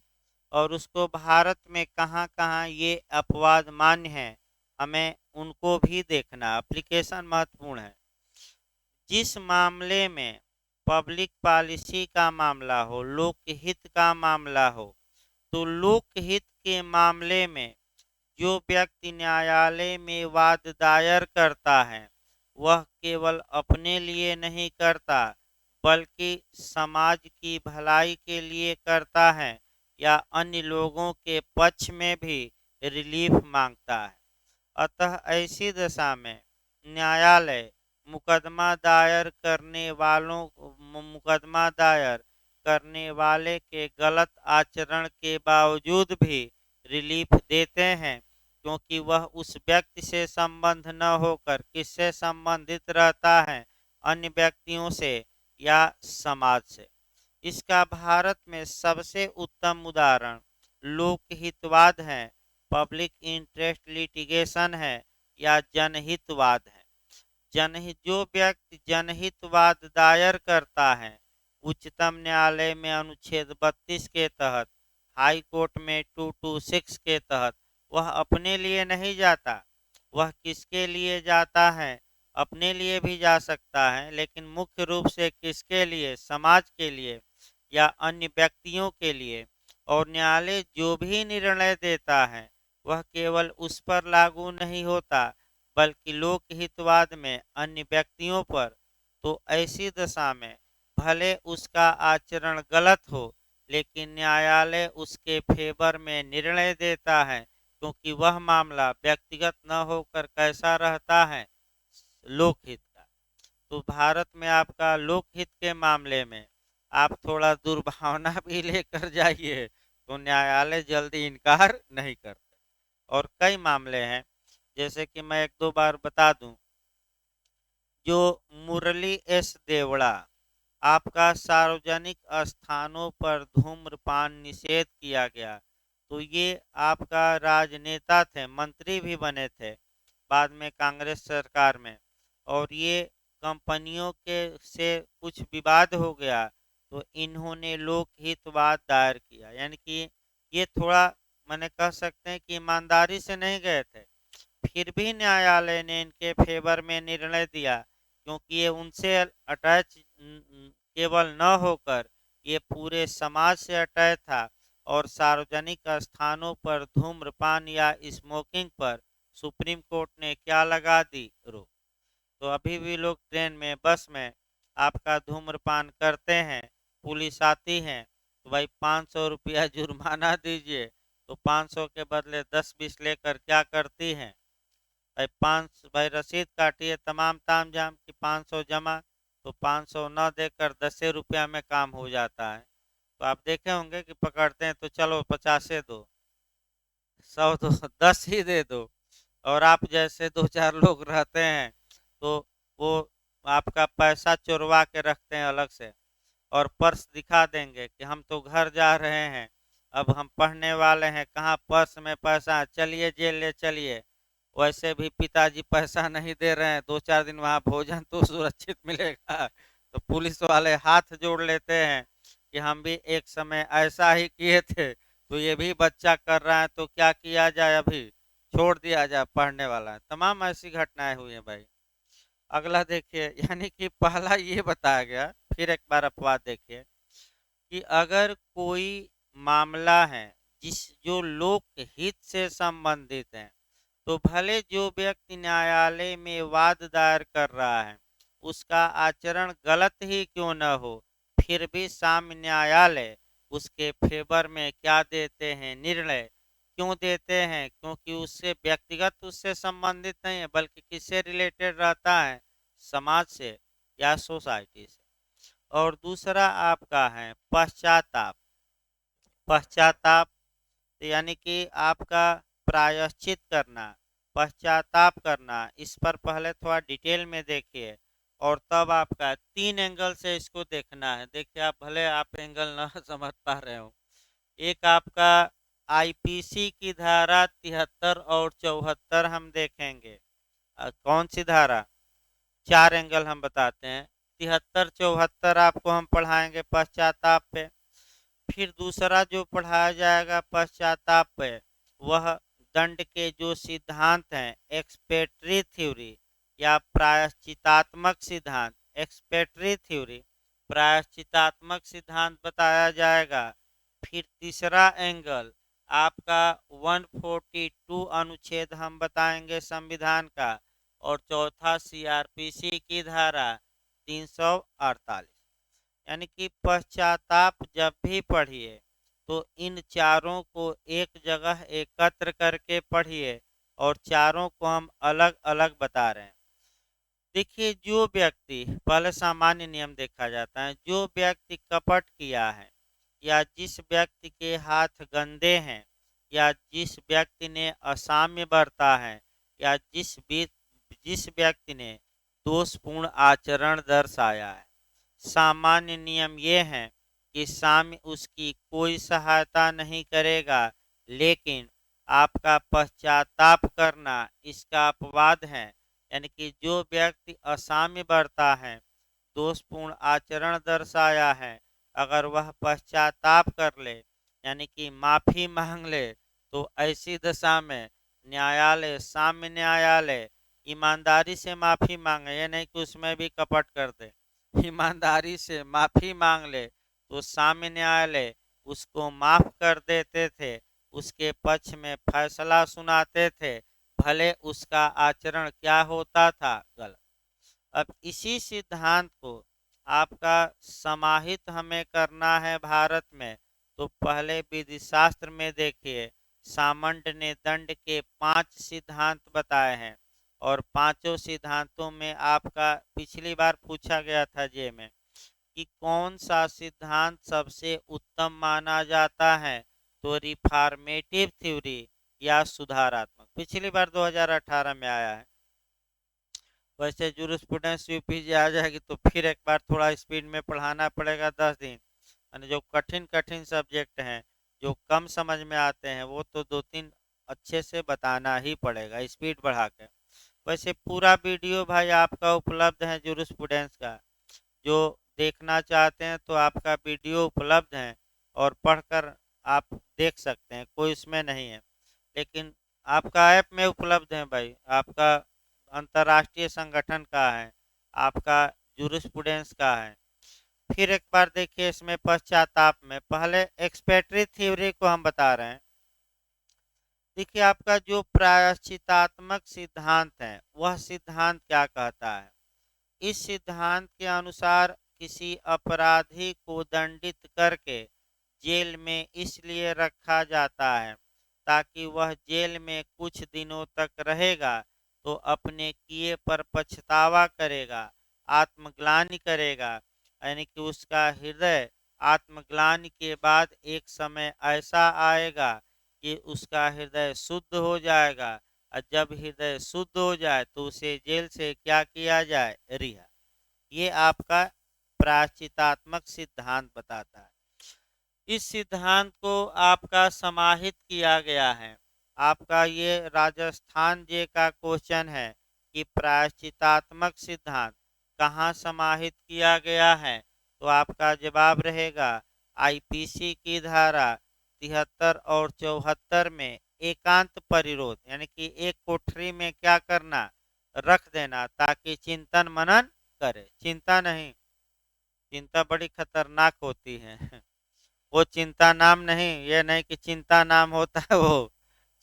और उसको भारत में कहाँ कहाँ ये अपवाद मान्य है, हमें उनको भी देखना, एप्लीकेशन महत्वपूर्ण है। जिस मामले में पब्लिक पॉलिसी का मामला हो, लोकहित का मामला हो, तो लोकहित के मामले में जो व्यक्ति न्यायालय में वाद दायर करता है, वह केवल अपने लिए नहीं करता, बल्कि समाज की भलाई के लिए करता है, या अन्य लोगों के पक्ष में भी रिलीफ मांगता है। अतः ऐसी दशा में न्यायालय मुकदमा दायर करने वाले के गलत आचरण के बावजूद भी रिलीफ देते हैं, क्योंकि वह उस व्यक्ति से संबंध न होकर किससे संबंधित रहता है, अन्य व्यक्तियों से या समाज से। इसका भारत में सबसे उत्तम उदाहरण लोकहितवाद है, पब्लिक इंटरेस्ट लिटिगेशन है, या जनहितवाद है। जनहित, जो व्यक्ति जनहितवाद दायर करता है, उच्चतम न्यायालय में अनुच्छेद 32 के तहत, हाई कोर्ट में 226 के तहत, वह अपने लिए नहीं जाता, वह किसके लिए जाता है, अपने लिए भी जा सकता है, लेकिन मुख्य रूप से किसके लिए, समाज के लिए या अन्य व्यक्तियों के लिए। और न्यायालय जो भी निर्णय देता है, वह केवल उस पर लागू नहीं होता, बल्कि लोकहितवाद में अन्य व्यक्तियों पर। तो ऐसी दशा में भले उसका आचरण गलत हो, लेकिन न्यायालय उसके फेवर में निर्णय देता है, क्योंकि वह मामला व्यक्तिगत न होकर कैसा रहता है, लोकहित का। तो भारत में आपका लोकहित के मामले में आप थोड़ा दुर्भावना भी लेकर जाइए, तो न्यायालय जल्दी इनकार नहीं करते। और कई मामले हैं, जैसे कि मैं एक दो बार बता दूं, जो मुरली एस देवड़ा, आपका सार्वजनिक स्थानों पर धूम्रपान निषेध किया गया। तो ये आपका राजनेता थे, मंत्री भी बने थे बाद में कांग्रेस सरकार में, और ये कंपनियों के से कुछ विवाद हो गया तो इन्होंने लोकहितवाद दायर किया। यानी कि ये थोड़ा मैंने कह सकते हैं कि ईमानदारी से नहीं गए थे, फिर भी न्यायालय ने इनके फेवर में निर्णय दिया, क्योंकि ये उनसे अटैच केवल न होकर ये पूरे समाज से अटैच था और सार्वजनिक स्थानों पर धूम्रपान या स्मोकिंग पर सुप्रीम कोर्ट ने क्या लगा दी रोक। तो अभी भी लोग ट्रेन में, बस में आपका धूम्रपान करते हैं, पुलिस आती है तो भाई 500 रुपया जुर्माना दीजिए, तो 500 के बदले 10-20 लेकर क्या करती हैं भाई, भाई रसीद काटिए तमाम ताम झाम की 500 जमा, तो 500 न देकर 10 रुपया में काम हो जाता है। तो आप देखे होंगे कि पकड़ते हैं तो चलो 50 दो, 100 दो, 10 ही दे दो। और आप जैसे 2-4 लोग रहते हैं तो वो आपका पैसा चुरवा के रखते हैं अलग से और पर्स दिखा देंगे कि हम तो घर जा रहे हैं, अब हम पढ़ने वाले हैं, कहाँ पर्स में पैसा है, चलिए जेल ले चलिए। वैसे भी पिताजी पैसा नहीं दे रहे हैं, 2-4 दिन वहाँ भोजन तो सुरक्षित मिलेगा, तो पुलिस वाले हाथ जोड़ लेते हैं कि हम भी एक समय ऐसा ही किए थे, तो ये भी बच्चा कर रहा है तो क्या किया जाए, अभी छोड़ दिया जाए, पढ़ने वाला है। तमाम ऐसी घटनाएं हुई हैं भाई। अगला देखिए, यानी कि पहला ये बताया गया, फिर एक बार अपवाद देखिए कि अगर कोई मामला है जो लोक हित से संबंधित है, तो भले जो व्यक्ति न्यायालय में वाद दायर कर रहा है उसका आचरण गलत ही क्यों न हो, फिर भी साम्य न्यायालय उसके फेवर में क्या देते हैं, निर्णय क्यों देते हैं, क्योंकि उससे व्यक्तिगत उससे संबंधित नहीं है बल्कि किससे रिलेटेड रहता है, समाज से या सोसाइटी से। और दूसरा आपका है पश्चाताप। पश्चाताप यानी कि आपका प्रायश्चित करना, पश्चाताप करना, इस पर पहले थोड़ा डिटेल में देखिए और तब आपका 3 एंगल से इसको देखना है। देखिए, आप भले आप एंगल ना समझ पा रहे हो। एक आपका आईपीसी की धारा 73 और 74 हम देखेंगे। कौन सी धारा? 4 एंगल हम बताते हैं, 73-74 आपको हम पढ़ाएंगे पश्चाताप पे। फिर दूसरा जो पढ़ाया जाएगा पश्चाताप पे, वह दंड के जो सिद्धांत हैं, एक्सपेक्टरी थ्योरी या प्रायश्चितात्मक सिद्धांत, एक्सपेक्टरी थ्योरी, प्रायश्चितात्मक सिद्धांत बताया जाएगा। फिर तीसरा एंगल आपका 142 अनुच्छेद हम बताएंगे संविधान का, और चौथा सीआरपीसी की धारा 348। यानी कि पश्चाताप जब भी पढ़िए तो इन चारों को एक जगह एकत्र करके पढ़िए और चारों को हम अलग अलग बता रहे हैं। देखिए, जो व्यक्ति, पहले सामान्य नियम देखा जाता है, जो व्यक्ति कपट किया है या जिस व्यक्ति के हाथ गंदे हैं या जिस व्यक्ति ने असाम्य बरता है या जिस व्यक्ति ने दोषपूर्ण आचरण दर्शाया है, सामान्य नियम ये है कि साम्य उसकी कोई सहायता नहीं करेगा, लेकिन आपका पश्चाताप करना इसका अपवाद है। यानी कि जो व्यक्ति असाम्य बरता है, दोषपूर्ण आचरण दर्शाया है, अगर वह पश्चाताप कर ले यानी कि माफी मांग ले, तो ऐसी दशा में न्यायालय, साम्य न्यायालय ईमानदारी से माफी मांगे, ये नहीं कि उसमें भी कपट कर दे, ईमानदारी से माफी मांग ले तो साम्य न्यायालय उसको माफ कर देते थे, उसके पक्ष में फैसला सुनाते थे, भले उसका आचरण क्या होता था, गलत। अब इसी सिद्धांत को आपका समाहित हमें करना है भारत में, तो पहले विधि शास्त्र में देखिए, सामंत ने दंड के 5 सिद्धांत बताए हैं और पांचों सिद्धांतों में आपका पिछली बार पूछा गया था जे में कि कौन सा सिद्धांत सबसे उत्तम माना जाता है, तो रिफॉर्मेटिव थ्योरी या सुधारात्मक, पिछली बार 2018 में आया है। वैसे जूरिस्प्रूडेंस यूपीजे आ जाएगी तो फिर एक बार थोड़ा स्पीड में पढ़ाना पड़ेगा 10 दिन, यानी जो कठिन कठिन सब्जेक्ट हैं, जो कम समझ में आते हैं, वो तो 2-3 अच्छे से बताना ही पड़ेगा स्पीड बढ़ा के। वैसे पूरा वीडियो भाई आपका उपलब्ध है जूरिस्प्रूडेंस का, जो देखना चाहते हैं तो आपका वीडियो उपलब्ध है और पढ़कर आप देख सकते हैं, कोई उसमें नहीं है। लेकिन आपका ऐप में उपलब्ध है भाई, आपका अंतर्राष्ट्रीय संगठन का है, आपका जूरिस्प्रूडेंस का है। फिर एक बार देखिए इसमें पश्चाताप में, पहले एक्सपेक्टरी थ्योरी को हम बता रहे हैं। देखिए आपका जो प्रायश्चितात्मक सिद्धांत है वह सिद्धांत क्या कहता है। इस सिद्धांत के अनुसार किसी अपराधी को दंडित करके जेल में इसलिए रखा जाता है ताकि वह जेल में कुछ दिनों तक रहेगा तो अपने किए पर पछतावा करेगा, आत्मग्लानि करेगा, यानी कि उसका हृदय आत्मग्लानि के बाद एक समय ऐसा आएगा कि उसका हृदय शुद्ध हो जाएगा, और जब हृदय शुद्ध हो जाए तो उसे जेल से क्या किया जाए, रिहा। ये आपका प्रायश्चितात्मक सिद्धांत बताता है। इस सिद्धांत को आपका समाहित किया गया है। आपका ये राजस्थान जे का क्वेश्चन है कि प्रायश्चितात्मक सिद्धांत कहाँ समाहित किया गया है, तो आपका जवाब रहेगा आईपीसी की धारा 73 और 74 में एकांत परिरोध, यानी कि एक कोठरी में क्या करना, रख देना ताकि चिंतन मनन करे। चिंता नहीं, चिंता बड़ी खतरनाक होती है। वो चिंता नाम नहीं, ये नहीं कि चिंता नाम होता है, वो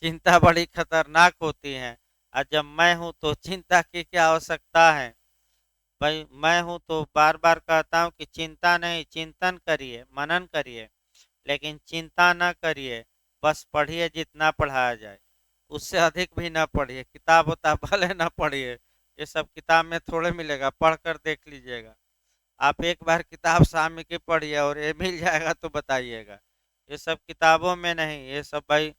चिंता बड़ी खतरनाक होती है। और जब मैं हूँ तो चिंता की क्या आवश्यकता है भाई। मैं हूँ तो बार बार कहता हूँ कि चिंता नहीं, चिंतन करिए, मनन करिए, लेकिन चिंता न करिए। बस पढ़िए जितना पढ़ाया जाए, उससे अधिक भी ना पढ़िए। किताब होता भले ना पढ़िए, ये सब किताब में थोड़े मिलेगा, पढ़कर देख लीजिएगा। आप एक बार किताब सामने की पढ़िए और ये मिल जाएगा तो बताइएगा, ये सब किताबों में नहीं, ये सब भाई।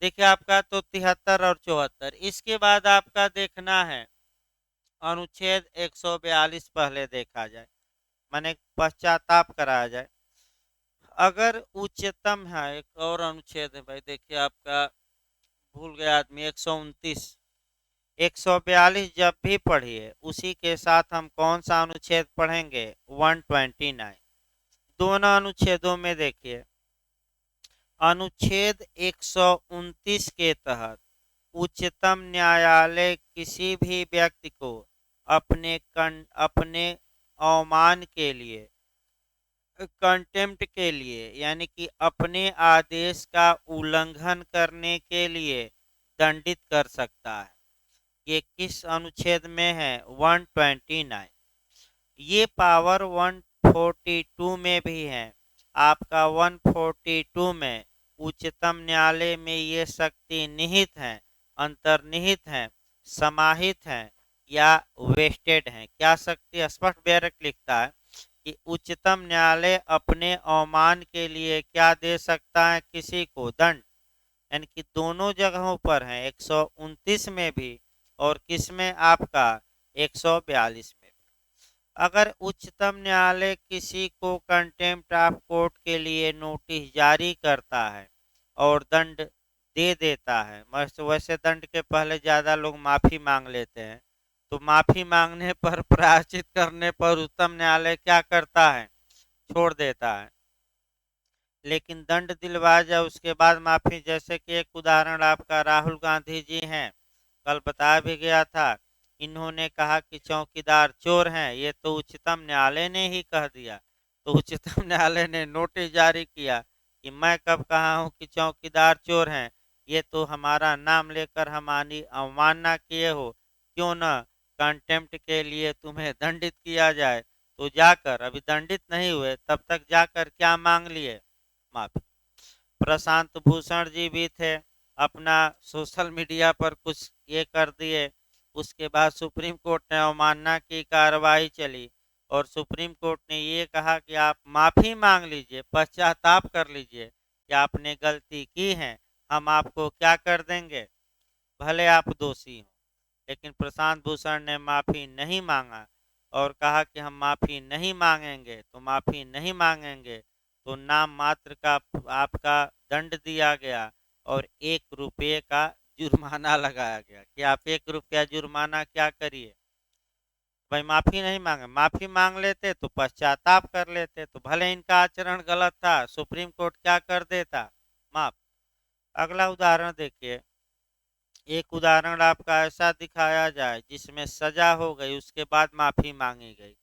देखिए आपका तो 73 और 74, इसके बाद आपका देखना है अनुच्छेद 142 पहले देखा जाए, माने पश्चाताप कराया जाए। अगर उच्चतम है, एक और अनुच्छेद है भाई, देखिए आपका भूल गया आदमी, 129, 142 जब भी पढ़िए उसी के साथ हम कौन सा अनुच्छेद पढ़ेंगे, 129। दोनों अनुच्छेदों में देखिए, अनुच्छेद 129 के तहत उच्चतम न्यायालय किसी भी व्यक्ति को अपने अवमान के लिए, कंटेम्प्ट के लिए, यानी कि अपने आदेश का उल्लंघन करने के लिए दंडित कर सकता है। ये किस अनुच्छेद में है, 129। ये पावर 142 में भी है। आपका 142 में उच्चतम न्यायालय में ये शक्ति निहित है, अंतर्निहित है, समाहित है या वेस्टेड है। क्या शक्ति, स्पष्ट बैरक लिखता है कि उच्चतम न्यायालय अपने अवमान के लिए क्या दे सकता है, किसी को दंड, यानी कि दोनों जगहों पर है, 129 में भी और किसमें, आपका 142 में। अगर उच्चतम न्यायालय किसी को कंटेम्प्ट ऑफ कोर्ट के लिए नोटिस जारी करता है और दंड दे देता है, वैसे दंड के पहले ज़्यादा लोग माफ़ी मांग लेते हैं, तो माफ़ी मांगने पर, प्रायश्चित करने पर उच्चतम न्यायालय क्या करता है, छोड़ देता है। लेकिन दंड दिलवा जाए उसके बाद माफ़ी, जैसे कि एक उदाहरण आपका राहुल गांधी जी हैं, कल बताया भी गया था, इन्होंने कहा कि चौकीदार चोर हैं, ये तो उच्चतम न्यायालय ने ही कह दिया। तो उच्चतम न्यायालय ने नोटिस जारी किया कि मैं कब कहा हूँ कि चौकीदार चोर हैं, ये तो हमारा नाम लेकर हमारी अवमानना किए हो, क्यों न कंटेम्प्ट के लिए तुम्हें दंडित किया जाए। तो जाकर, अभी दंडित नहीं हुए तब तक जाकर क्या मांग लिए, माफी। प्रशांत भूषण जी भी थे, अपना सोशल मीडिया पर कुछ ये कर दिए, उसके बाद सुप्रीम कोर्ट ने अवमानना की कार्रवाई चली और सुप्रीम कोर्ट ने ये कहा कि आप माफ़ी मांग लीजिए, पश्चाताप कर लीजिए कि आपने गलती की है, हम आपको क्या कर देंगे, भले आप दोषी हों। लेकिन प्रशांत भूषण ने माफ़ी नहीं मांगा और कहा कि हम माफ़ी नहीं मांगेंगे, तो माफ़ी नहीं मांगेंगे तो नाम मात्र का आपका दंड दिया गया और 1 रुपये का जुर्माना लगाया गया कि आप 1 रुपया जुर्माना क्या करिए। भाई माफी नहीं मांगे, माफी मांग लेते तो पश्चाताप कर लेते, तो भले इनका आचरण गलत था, सुप्रीम कोर्ट क्या कर देता, माफ। अगला उदाहरण देखिए। एक उदाहरण आपका ऐसा दिखाया जाए जिसमें सजा हो गई उसके बाद माफी मांगी गई।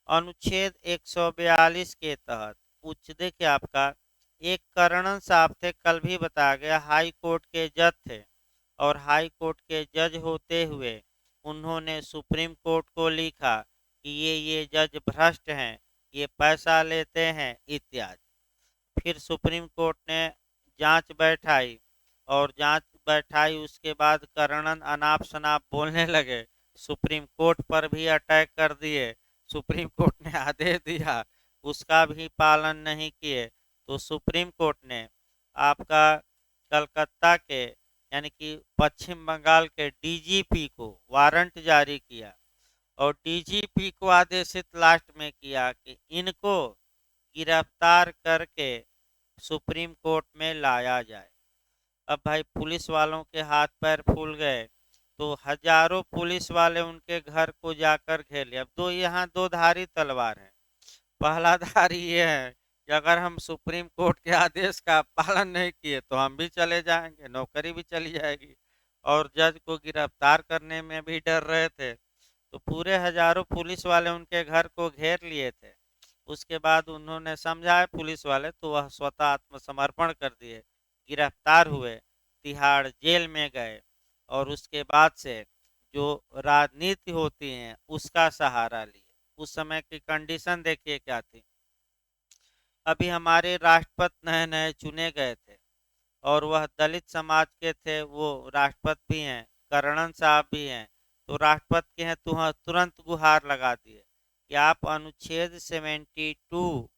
अनुच्छेद 142 के तहत उच्च देखिए आपका एक कर्णन साहब थे, कल भी बताया गया, हाई कोर्ट के जज थे और हाई कोर्ट के जज होते हुए उन्होंने सुप्रीम कोर्ट को लिखा कि ये जज भ्रष्ट हैं, ये पैसा लेते हैं इत्यादि। फिर सुप्रीम कोर्ट ने जांच बैठाई और जांच बैठाई उसके बाद कर्णन अनाप शनाप बोलने लगे, सुप्रीम कोर्ट पर भी अटैक कर दिए। सुप्रीम कोर्ट ने आदेश दिया, उसका भी पालन नहीं किए, तो सुप्रीम कोर्ट ने आपका कलकत्ता के यानी कि पश्चिम बंगाल के डीजीपी को वारंट जारी किया और डीजीपी को आदेशित लास्ट में किया कि इनको गिरफ्तार करके सुप्रीम कोर्ट में लाया जाए। अब भाई पुलिस वालों के हाथ पैर फूल गए, तो हजारों पुलिस वाले उनके घर को जाकर घेर लिया। अब यहाँ दो धारी तलवार है। पहला धारी ये है कि अगर हम सुप्रीम कोर्ट के आदेश का पालन नहीं किए तो हम भी चले जाएंगे, नौकरी भी चली जाएगी, और जज को गिरफ्तार करने में भी डर रहे थे। तो पूरे हजारों पुलिस वाले उनके घर को घेर लिए थे। उसके बाद उन्होंने समझाए पुलिस वाले, तो वह स्वतः आत्मसमर्पण कर दिए, गिरफ्तार हुए, तिहाड़ जेल में गए और उसके बाद से जो राजनीति होती है उसका सहारा लिए। उस समय की कंडीशन देखिए क्या थी। अभी हमारे राष्ट्रपति नए नए चुने गए थे और वह दलित समाज के थे, वो राष्ट्रपति भी हैं, कर्णन साहब भी हैं। तो राष्ट्रपति के हैं तो तुरंत गुहार लगा दिए कि आप अनुच्छेद 72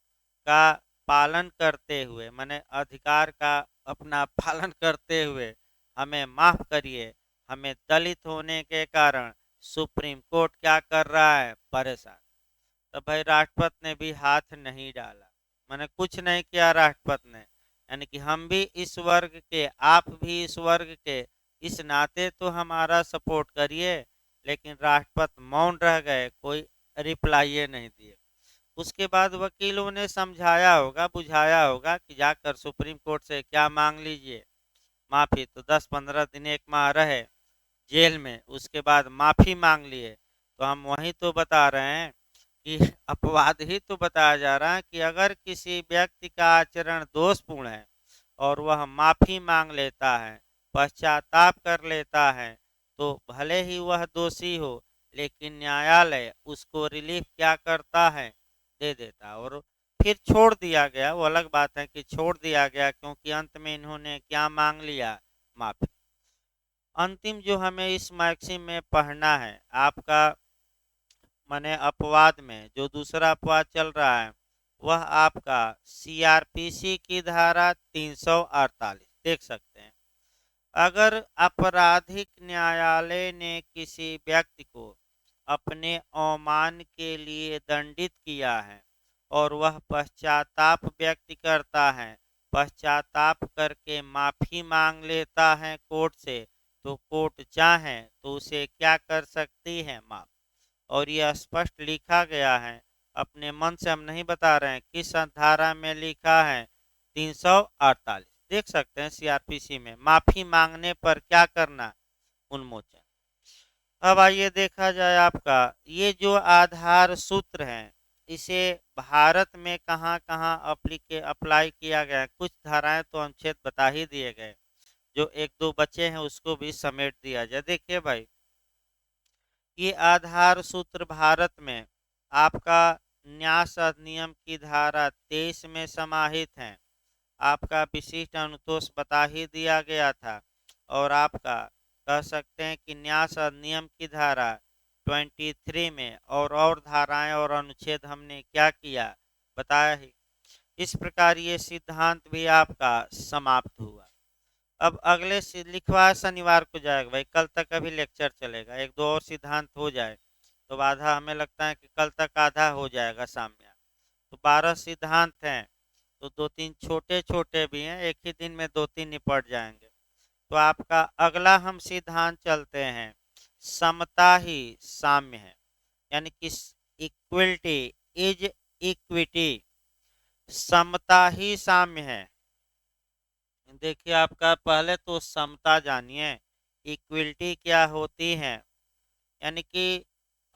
का पालन करते हुए, माने अधिकार का अपना पालन करते हुए हमें माफ करिए, हमें दलित होने के कारण सुप्रीम कोर्ट क्या कर रहा है, परेशान। तो भाई राष्ट्रपति ने भी हाथ नहीं डाला, मैंने कुछ नहीं किया राष्ट्रपति ने। यानी कि हम भी इस वर्ग के, आप भी इस वर्ग के, इस नाते तो हमारा सपोर्ट करिए। लेकिन राष्ट्रपति मौन रह गए, कोई रिप्लाई नहीं दिए। उसके बाद वकीलों ने समझाया होगा, बुझाया होगा कि जाकर सुप्रीम कोर्ट से क्या मांग लीजिए, माफी। तो 10-15 दिन 1 माह रहे जेल में, उसके बाद माफी मांग लिए। तो हम वही तो बता रहे हैं कि अपवाद ही तो बताया जा रहा है कि अगर किसी व्यक्ति का आचरण दोषपूर्ण है और वह माफी मांग लेता है, पश्चाताप कर लेता है, तो भले ही वह दोषी हो, लेकिन न्यायालय उसको रिलीफ क्या करता है, दे देता है। और फिर छोड़ दिया गया, वो अलग बात है कि छोड़ दिया गया, क्योंकि अंत में इन्होंने क्या मांग लिया, माफी। अंतिम जो हमें इस मैक्सिम में पढ़ना है आपका, माने अपवाद में जो दूसरा अपवाद चल रहा है वह आपका सीआरपीसी की धारा 348 देख सकते हैं। अगर आपराधिक न्यायालय ने किसी व्यक्ति को अपने अवमान के लिए दंडित किया है और वह पश्चाताप व्यक्त करता है, पश्चाताप करके माफी मांग लेता है कोर्ट से, तो कोर्ट चाहे तो उसे क्या कर सकती है, माफ। और यह स्पष्ट लिखा गया है, अपने मन से हम नहीं बता रहे हैं, किस धारा में लिखा है, 348 देख सकते हैं सीआरपीसी में, माफी मांगने पर क्या करना, उन्मोचन। अब आइए देखा जाए आपका ये जो आधार सूत्र है, इसे भारत में कहाँ कहाँ अप्लाई किया गया है। कुछ धाराएं तो अनुच्छेद बता ही दिए गए, जो एक दो बचे हैं उसको भी समेट दिया जाए। देखिए भाई, ये आधार सूत्र भारत में आपका न्यास अधिनियम की धारा 23 में समाहित है। आपका विशिष्ट अनुतोष बता ही दिया गया था। और आपका कह सकते हैं कि न्यास अधिनियम की धारा 23 में और धाराएं और अनुच्छेद हमने क्या किया, बताया ही। इस प्रकार ये सिद्धांत भी आपका समाप्त हुआ। अब अगले से लिखवा शनिवार को जाएगा भाई, कल तक अभी लेक्चर चलेगा, एक दो और सिद्धांत हो जाए तो आधा, हमें लगता है कि कल तक आधा हो जाएगा साम्य। तो 12 सिद्धांत हैं, तो 2-3 छोटे छोटे भी हैं, एक ही दिन में 2-3 निपट जाएंगे। तो आपका अगला हम सिद्धांत चलते हैं, समता ही साम्य है, यानी कि इक्वलिटी इज इक्विटी, समता ही साम्य है। देखिए आपका पहले तो समता जानिए, इक्वलिटी क्या होती है, यानी कि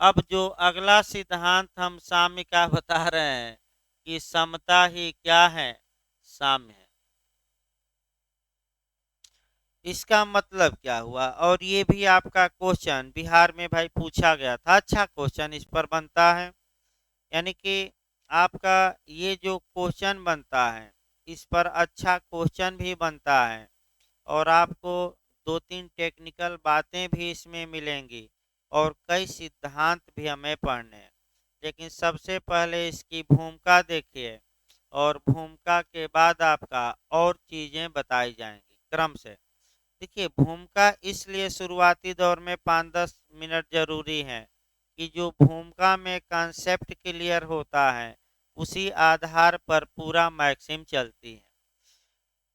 अब जो अगला सिद्धांत हम साम्य का बता रहे हैं कि समता ही क्या है, साम्य है। इसका मतलब क्या हुआ, और ये भी आपका क्वेश्चन बिहार में भाई पूछा गया था, अच्छा क्वेश्चन इस पर बनता है, यानी कि आपका ये जो क्वेश्चन बनता है इस पर अच्छा क्वेश्चन भी बनता है, और आपको दो तीन टेक्निकल बातें भी इसमें मिलेंगी, और कई सिद्धांत भी हमें पढ़ने हैं। लेकिन सबसे पहले इसकी भूमिका देखिए, और भूमिका के बाद आपका और चीज़ें बताई जाएंगी क्रम से। देखिए भूमिका इसलिए शुरुआती दौर में 5-10 मिनट जरूरी है कि जो भूमिका में कॉन्सेप्ट क्लियर होता है उसी आधार पर पूरा मैक्सिम चलती है।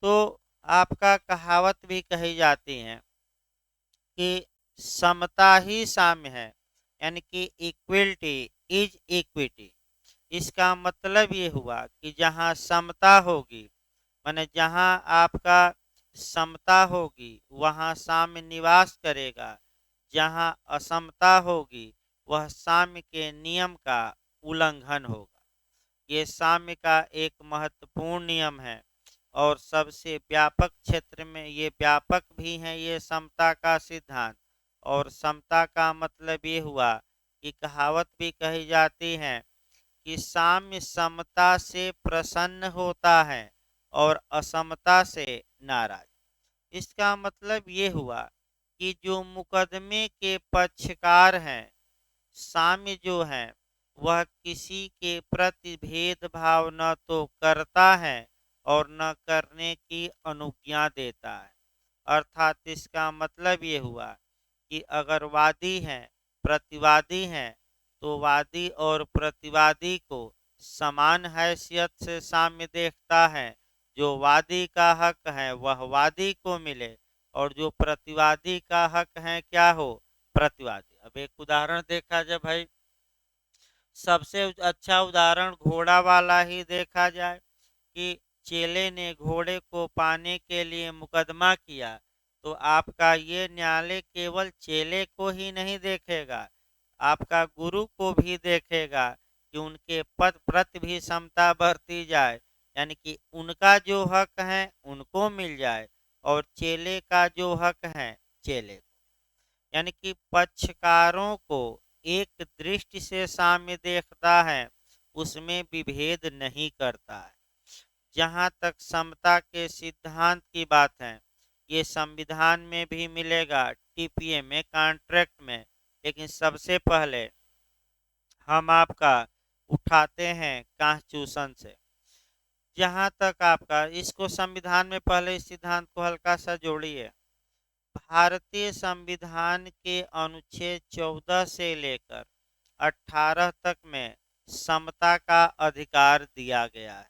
तो आपका कहावत भी कही जाती है कि समता ही साम्य है, यानी कि इक्वलिटी इज इक्विटी। इसका मतलब ये हुआ कि जहाँ समता होगी, माने जहाँ आपका समता होगी वहाँ साम्य निवास करेगा, जहाँ असमता होगी वह साम्य के नियम का उल्लंघन होगा। ये साम्य का एक महत्वपूर्ण नियम है, और सबसे व्यापक क्षेत्र में ये व्यापक भी है ये समता का सिद्धांत। और समता का मतलब ये हुआ कि कहावत भी कही जाती है कि साम्य समता से प्रसन्न होता है और असमता से नाराज। इसका मतलब ये हुआ कि जो मुकदमे के पक्षकार हैं, साम्य जो है वह किसी के प्रति भेदभाव न तो करता है और न करने की अनुज्ञा देता है। अर्थात इसका मतलब ये हुआ कि अगर वादी हैं, प्रतिवादी हैं, तो वादी और प्रतिवादी को समान हैसियत से साम्य देखता है। जो वादी का हक है वह वादी को मिले, और जो प्रतिवादी का हक है क्या हो, प्रतिवादी। अब एक उदाहरण देखा जाए भाई, सबसे अच्छा उदाहरण घोड़ा वाला ही देखा जाए कि चेले ने घोड़े को पाने के लिए मुकदमा किया, तो आपका ये न्यायालय केवल चेले को ही नहीं देखेगा, आपका गुरु को भी देखेगा कि उनके पद प्रति भी समता बरती जाए, यानी कि उनका जो हक है उनको मिल जाए, और चेले का जो हक है चेले को। यानी कि पक्षकारों को एक दृष्टि से साम्य देखता है, उसमें विभेद नहीं करता है। जहाँ तक समता के सिद्धांत की बात है, ये संविधान में भी मिलेगा, टीपीए में, कॉन्ट्रैक्ट में। लेकिन सबसे पहले हम आपका उठाते हैं कॉन्स्टिट्यूशन से। जहाँ तक आपका इसको संविधान में, पहले इस सिद्धांत को हल्का सा जोड़िए। भारतीय संविधान के अनुच्छेद 14 से लेकर 18 तक में समता का अधिकार दिया गया है,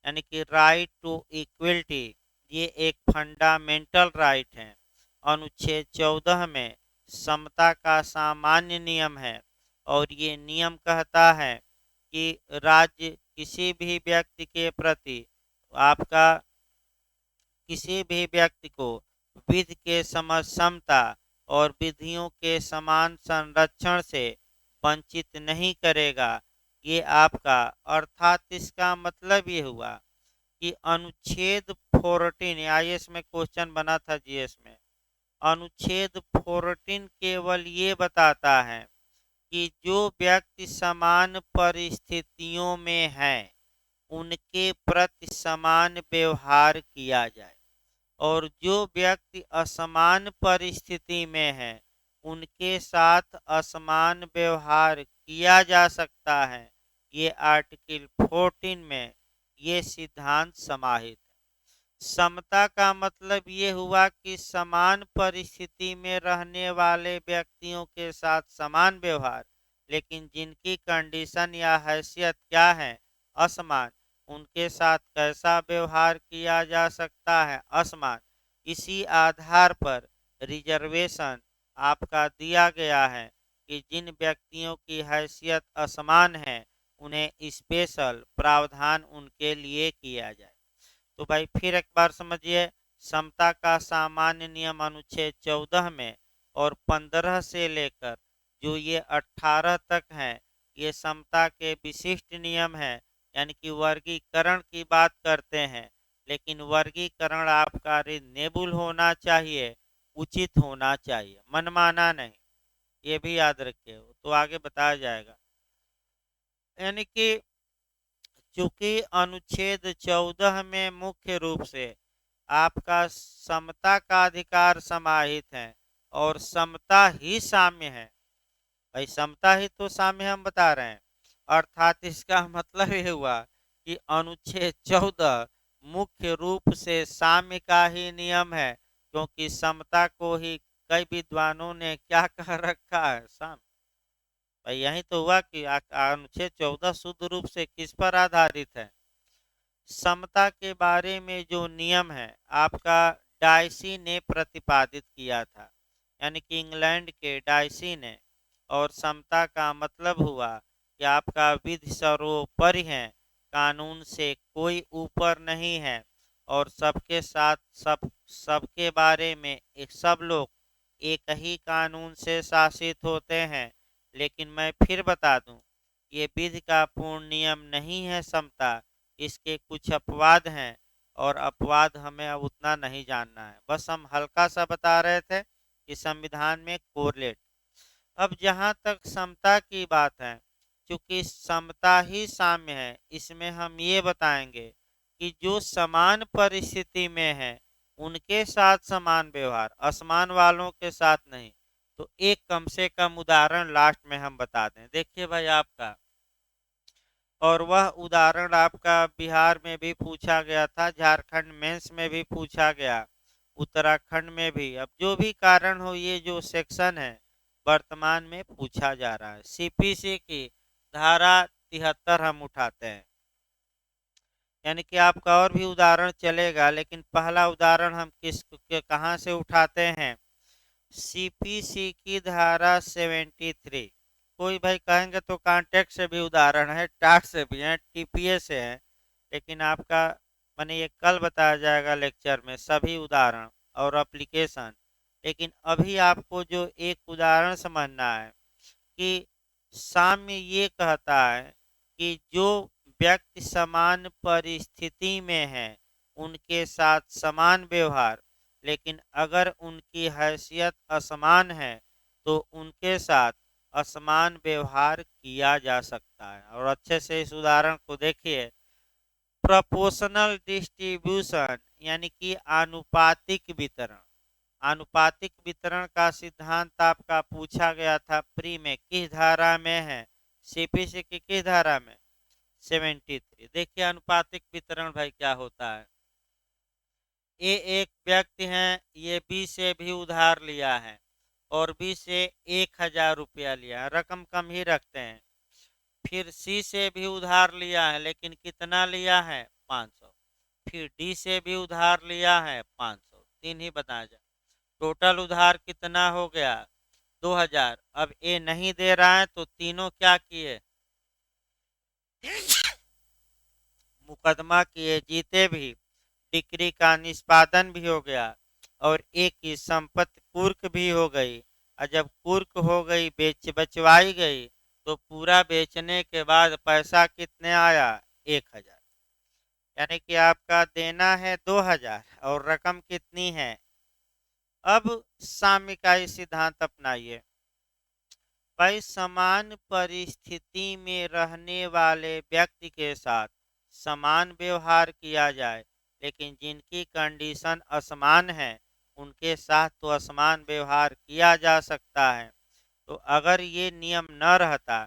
यानी कि राइट टू इक्वलिटी, ये एक फंडामेंटल राइट है। अनुच्छेद 14 में समता का सामान्य नियम है, और ये नियम कहता है कि राज्य किसी भी व्यक्ति के प्रति आपका किसी भी व्यक्ति को विधि के समता और विधियों के समान संरक्षण से वंचित नहीं करेगा। ये आपका, अर्थात इसका मतलब ये हुआ कि अनुच्छेद 14, आईएएस में क्वेश्चन बना था, जीएस में, अनुच्छेद 14 केवल ये बताता है कि जो व्यक्ति समान परिस्थितियों में है उनके प्रति समान व्यवहार किया जाए, और जो व्यक्ति असमान परिस्थिति में है उनके साथ असमान व्यवहार किया जा सकता है। ये आर्टिकल 14 में ये सिद्धांत समाहित है। समता का मतलब ये हुआ कि समान परिस्थिति में रहने वाले व्यक्तियों के साथ समान व्यवहार, लेकिन जिनकी कंडीशन या हैसियत क्या है, असमान, उनके साथ कैसा व्यवहार किया जा सकता है, असमान। इसी आधार पर रिजर्वेशन आपका दिया गया है कि जिन व्यक्तियों की हैसियत असमान है उन्हें स्पेशल प्रावधान उनके लिए किया जाए। तो भाई फिर एक बार समझिए, समता का सामान्य नियम अनुच्छेद 14 में और 15 से लेकर जो ये 18 तक हैं, ये समता के विशिष्ट नियम हैं, यानी कि वर्गीकरण की बात करते हैं। लेकिन वर्गीकरण आपका रिजनेबल होना चाहिए, उचित होना चाहिए, मनमाना नहीं, ये भी याद रखिए, तो आगे बताया जाएगा। यानी कि चूंकि अनुच्छेद 14 में मुख्य रूप से आपका समता का अधिकार समाहित है और समता ही साम्य है। भाई समता ही तो साम्य हम बता रहे हैं, अर्थात इसका मतलब ये हुआ कि अनुच्छेद 14 मुख्य रूप से साम्य का ही नियम है, क्योंकि समता को ही कई विद्वानों ने क्या कह रखा है, साम्य। भाई यही तो हुआ कि अनुच्छेद 14 शुद्ध रूप से किस पर आधारित है, समता के बारे में जो नियम है आपका डायसी ने प्रतिपादित किया था, यानी कि इंग्लैंड के डायसी ने। और समता का मतलब हुआ कि आपका विधि सर्वोपरि है, कानून से कोई ऊपर नहीं है और सबके साथ सबके बारे में सब लोग एक ही कानून से शासित होते हैं। लेकिन मैं फिर बता दूं, ये विधि का पूर्ण नियम नहीं है समता, इसके कुछ अपवाद हैं और अपवाद हमें अब उतना नहीं जानना है, बस हम हल्का सा बता रहे थे कि संविधान में कोरिलेट। अब जहाँ तक समता की बात है, चूंकि समता ही साम्य है, इसमें हम ये बताएंगे कि जो समान परिस्थिति में है उनके साथ समान व्यवहार, असमान वालों के साथ नहीं। तो एक कम से कम उदाहरण लास्ट में हम बता दें, देखिए भाई आपका, और वह उदाहरण आपका बिहार में भी पूछा गया था, झारखंड मेंस में भी पूछा गया, उत्तराखंड में भी। अब जो भी कारण हो, ये जो सेक्शन है वर्तमान में पूछा जा रहा है। सीपीसी की धारा 73 हम उठाते हैं, यानी कि आपका और भी उदाहरण चलेगा, लेकिन पहला उदाहरण हम कहाँ से उठाते हैं, सीपीसी की धारा 73। कोई भाई कहेंगे तो कॉन्टेक्ट से भी उदाहरण है, टाट से भी है, टीपीए से है, लेकिन आपका माने ये कल बताया जाएगा लेक्चर में सभी उदाहरण और एप्लीकेशन। लेकिन अभी आपको जो एक उदाहरण समझना है कि साम्य ये कहता है कि जो व्यक्ति समान परिस्थिति में है उनके साथ समान व्यवहार, लेकिन अगर उनकी हैसियत असमान है तो उनके साथ असमान व्यवहार किया जा सकता है। और अच्छे से इस उदाहरण को देखिए, प्रोपोर्शनल डिस्ट्रीब्यूशन यानी कि आनुपातिक वितरण। आनुपातिक वितरण का सिद्धांत आपका पूछा गया था प्री में, किस धारा में है, सीपीसी की किस धारा में, 73। देखिए आनुपातिक वितरण भाई क्या होता है, ये एक व्यक्ति हैं, ये बी से भी उधार लिया है और बी से 1000 रुपया लिया है, रकम कम ही रखते हैं। फिर सी से भी उधार लिया है, लेकिन कितना लिया है, 500। फिर डी से भी उधार लिया है 500, तीन ही बताया जाए, टोटल उधार कितना हो गया, 2000। अब ए नहीं दे रहा है तो तीनों क्या किए, मुकदमा किए, जीते भी, डिक्री का निष्पादन भी हो गया और एक की संपत्ति कुर्क भी हो गई। और जब कुर्क हो गई, बचवाई गई, तो पूरा बेचने के बाद पैसा कितने आया, 1000। यानी कि आपका देना है 2000 और रकम कितनी है। अब साम्य का ही सिद्धांत अपनाइए भाई, समान परिस्थिति में रहने वाले व्यक्ति के साथ समान व्यवहार किया जाए, लेकिन जिनकी कंडीशन असमान है उनके साथ तो असमान व्यवहार किया जा सकता है। तो अगर ये नियम न रहता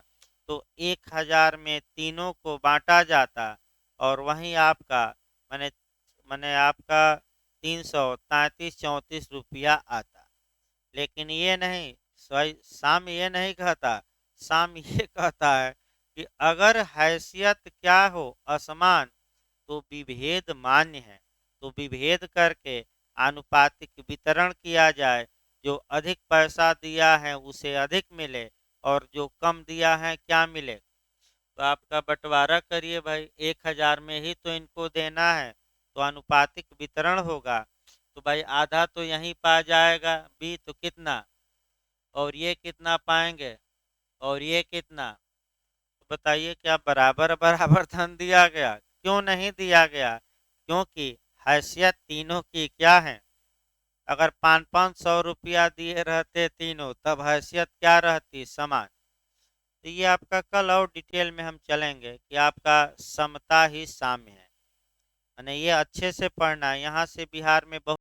तो 1000 में तीनों को बांटा जाता और वहीं आपका मैंने मैंने आपका 333-34 रुपया आता। लेकिन ये नहीं, साम ये नहीं कहता, साम ये कहता है कि अगर हैसियत क्या हो, असमान, तो विभेद मान्य है। तो विभेद करके आनुपातिक वितरण किया जाए, जो अधिक पैसा दिया है उसे अधिक मिले और जो कम दिया है क्या मिले। तो आपका बंटवारा करिए भाई, 1000 में ही तो इनको देना है, तो आनुपातिक वितरण होगा। तो भाई आधा तो यहीं पा जाएगा बी, तो कितना, और ये कितना पाएंगे, और ये कितना। तो बताइए क्या बराबर बराबर धन दिया गया? क्यों नहीं दिया गया? क्योंकि हैसियत तीनों की क्या है। अगर 500-500 रुपया दिए रहते तीनों, तब हैसियत क्या रहती, समान। तो ये आपका कल और डिटेल में हम चलेंगे कि आपका समता ही साम्य है। यानी ये अच्छे से पढ़ना है, यहाँ से बिहार में बहुत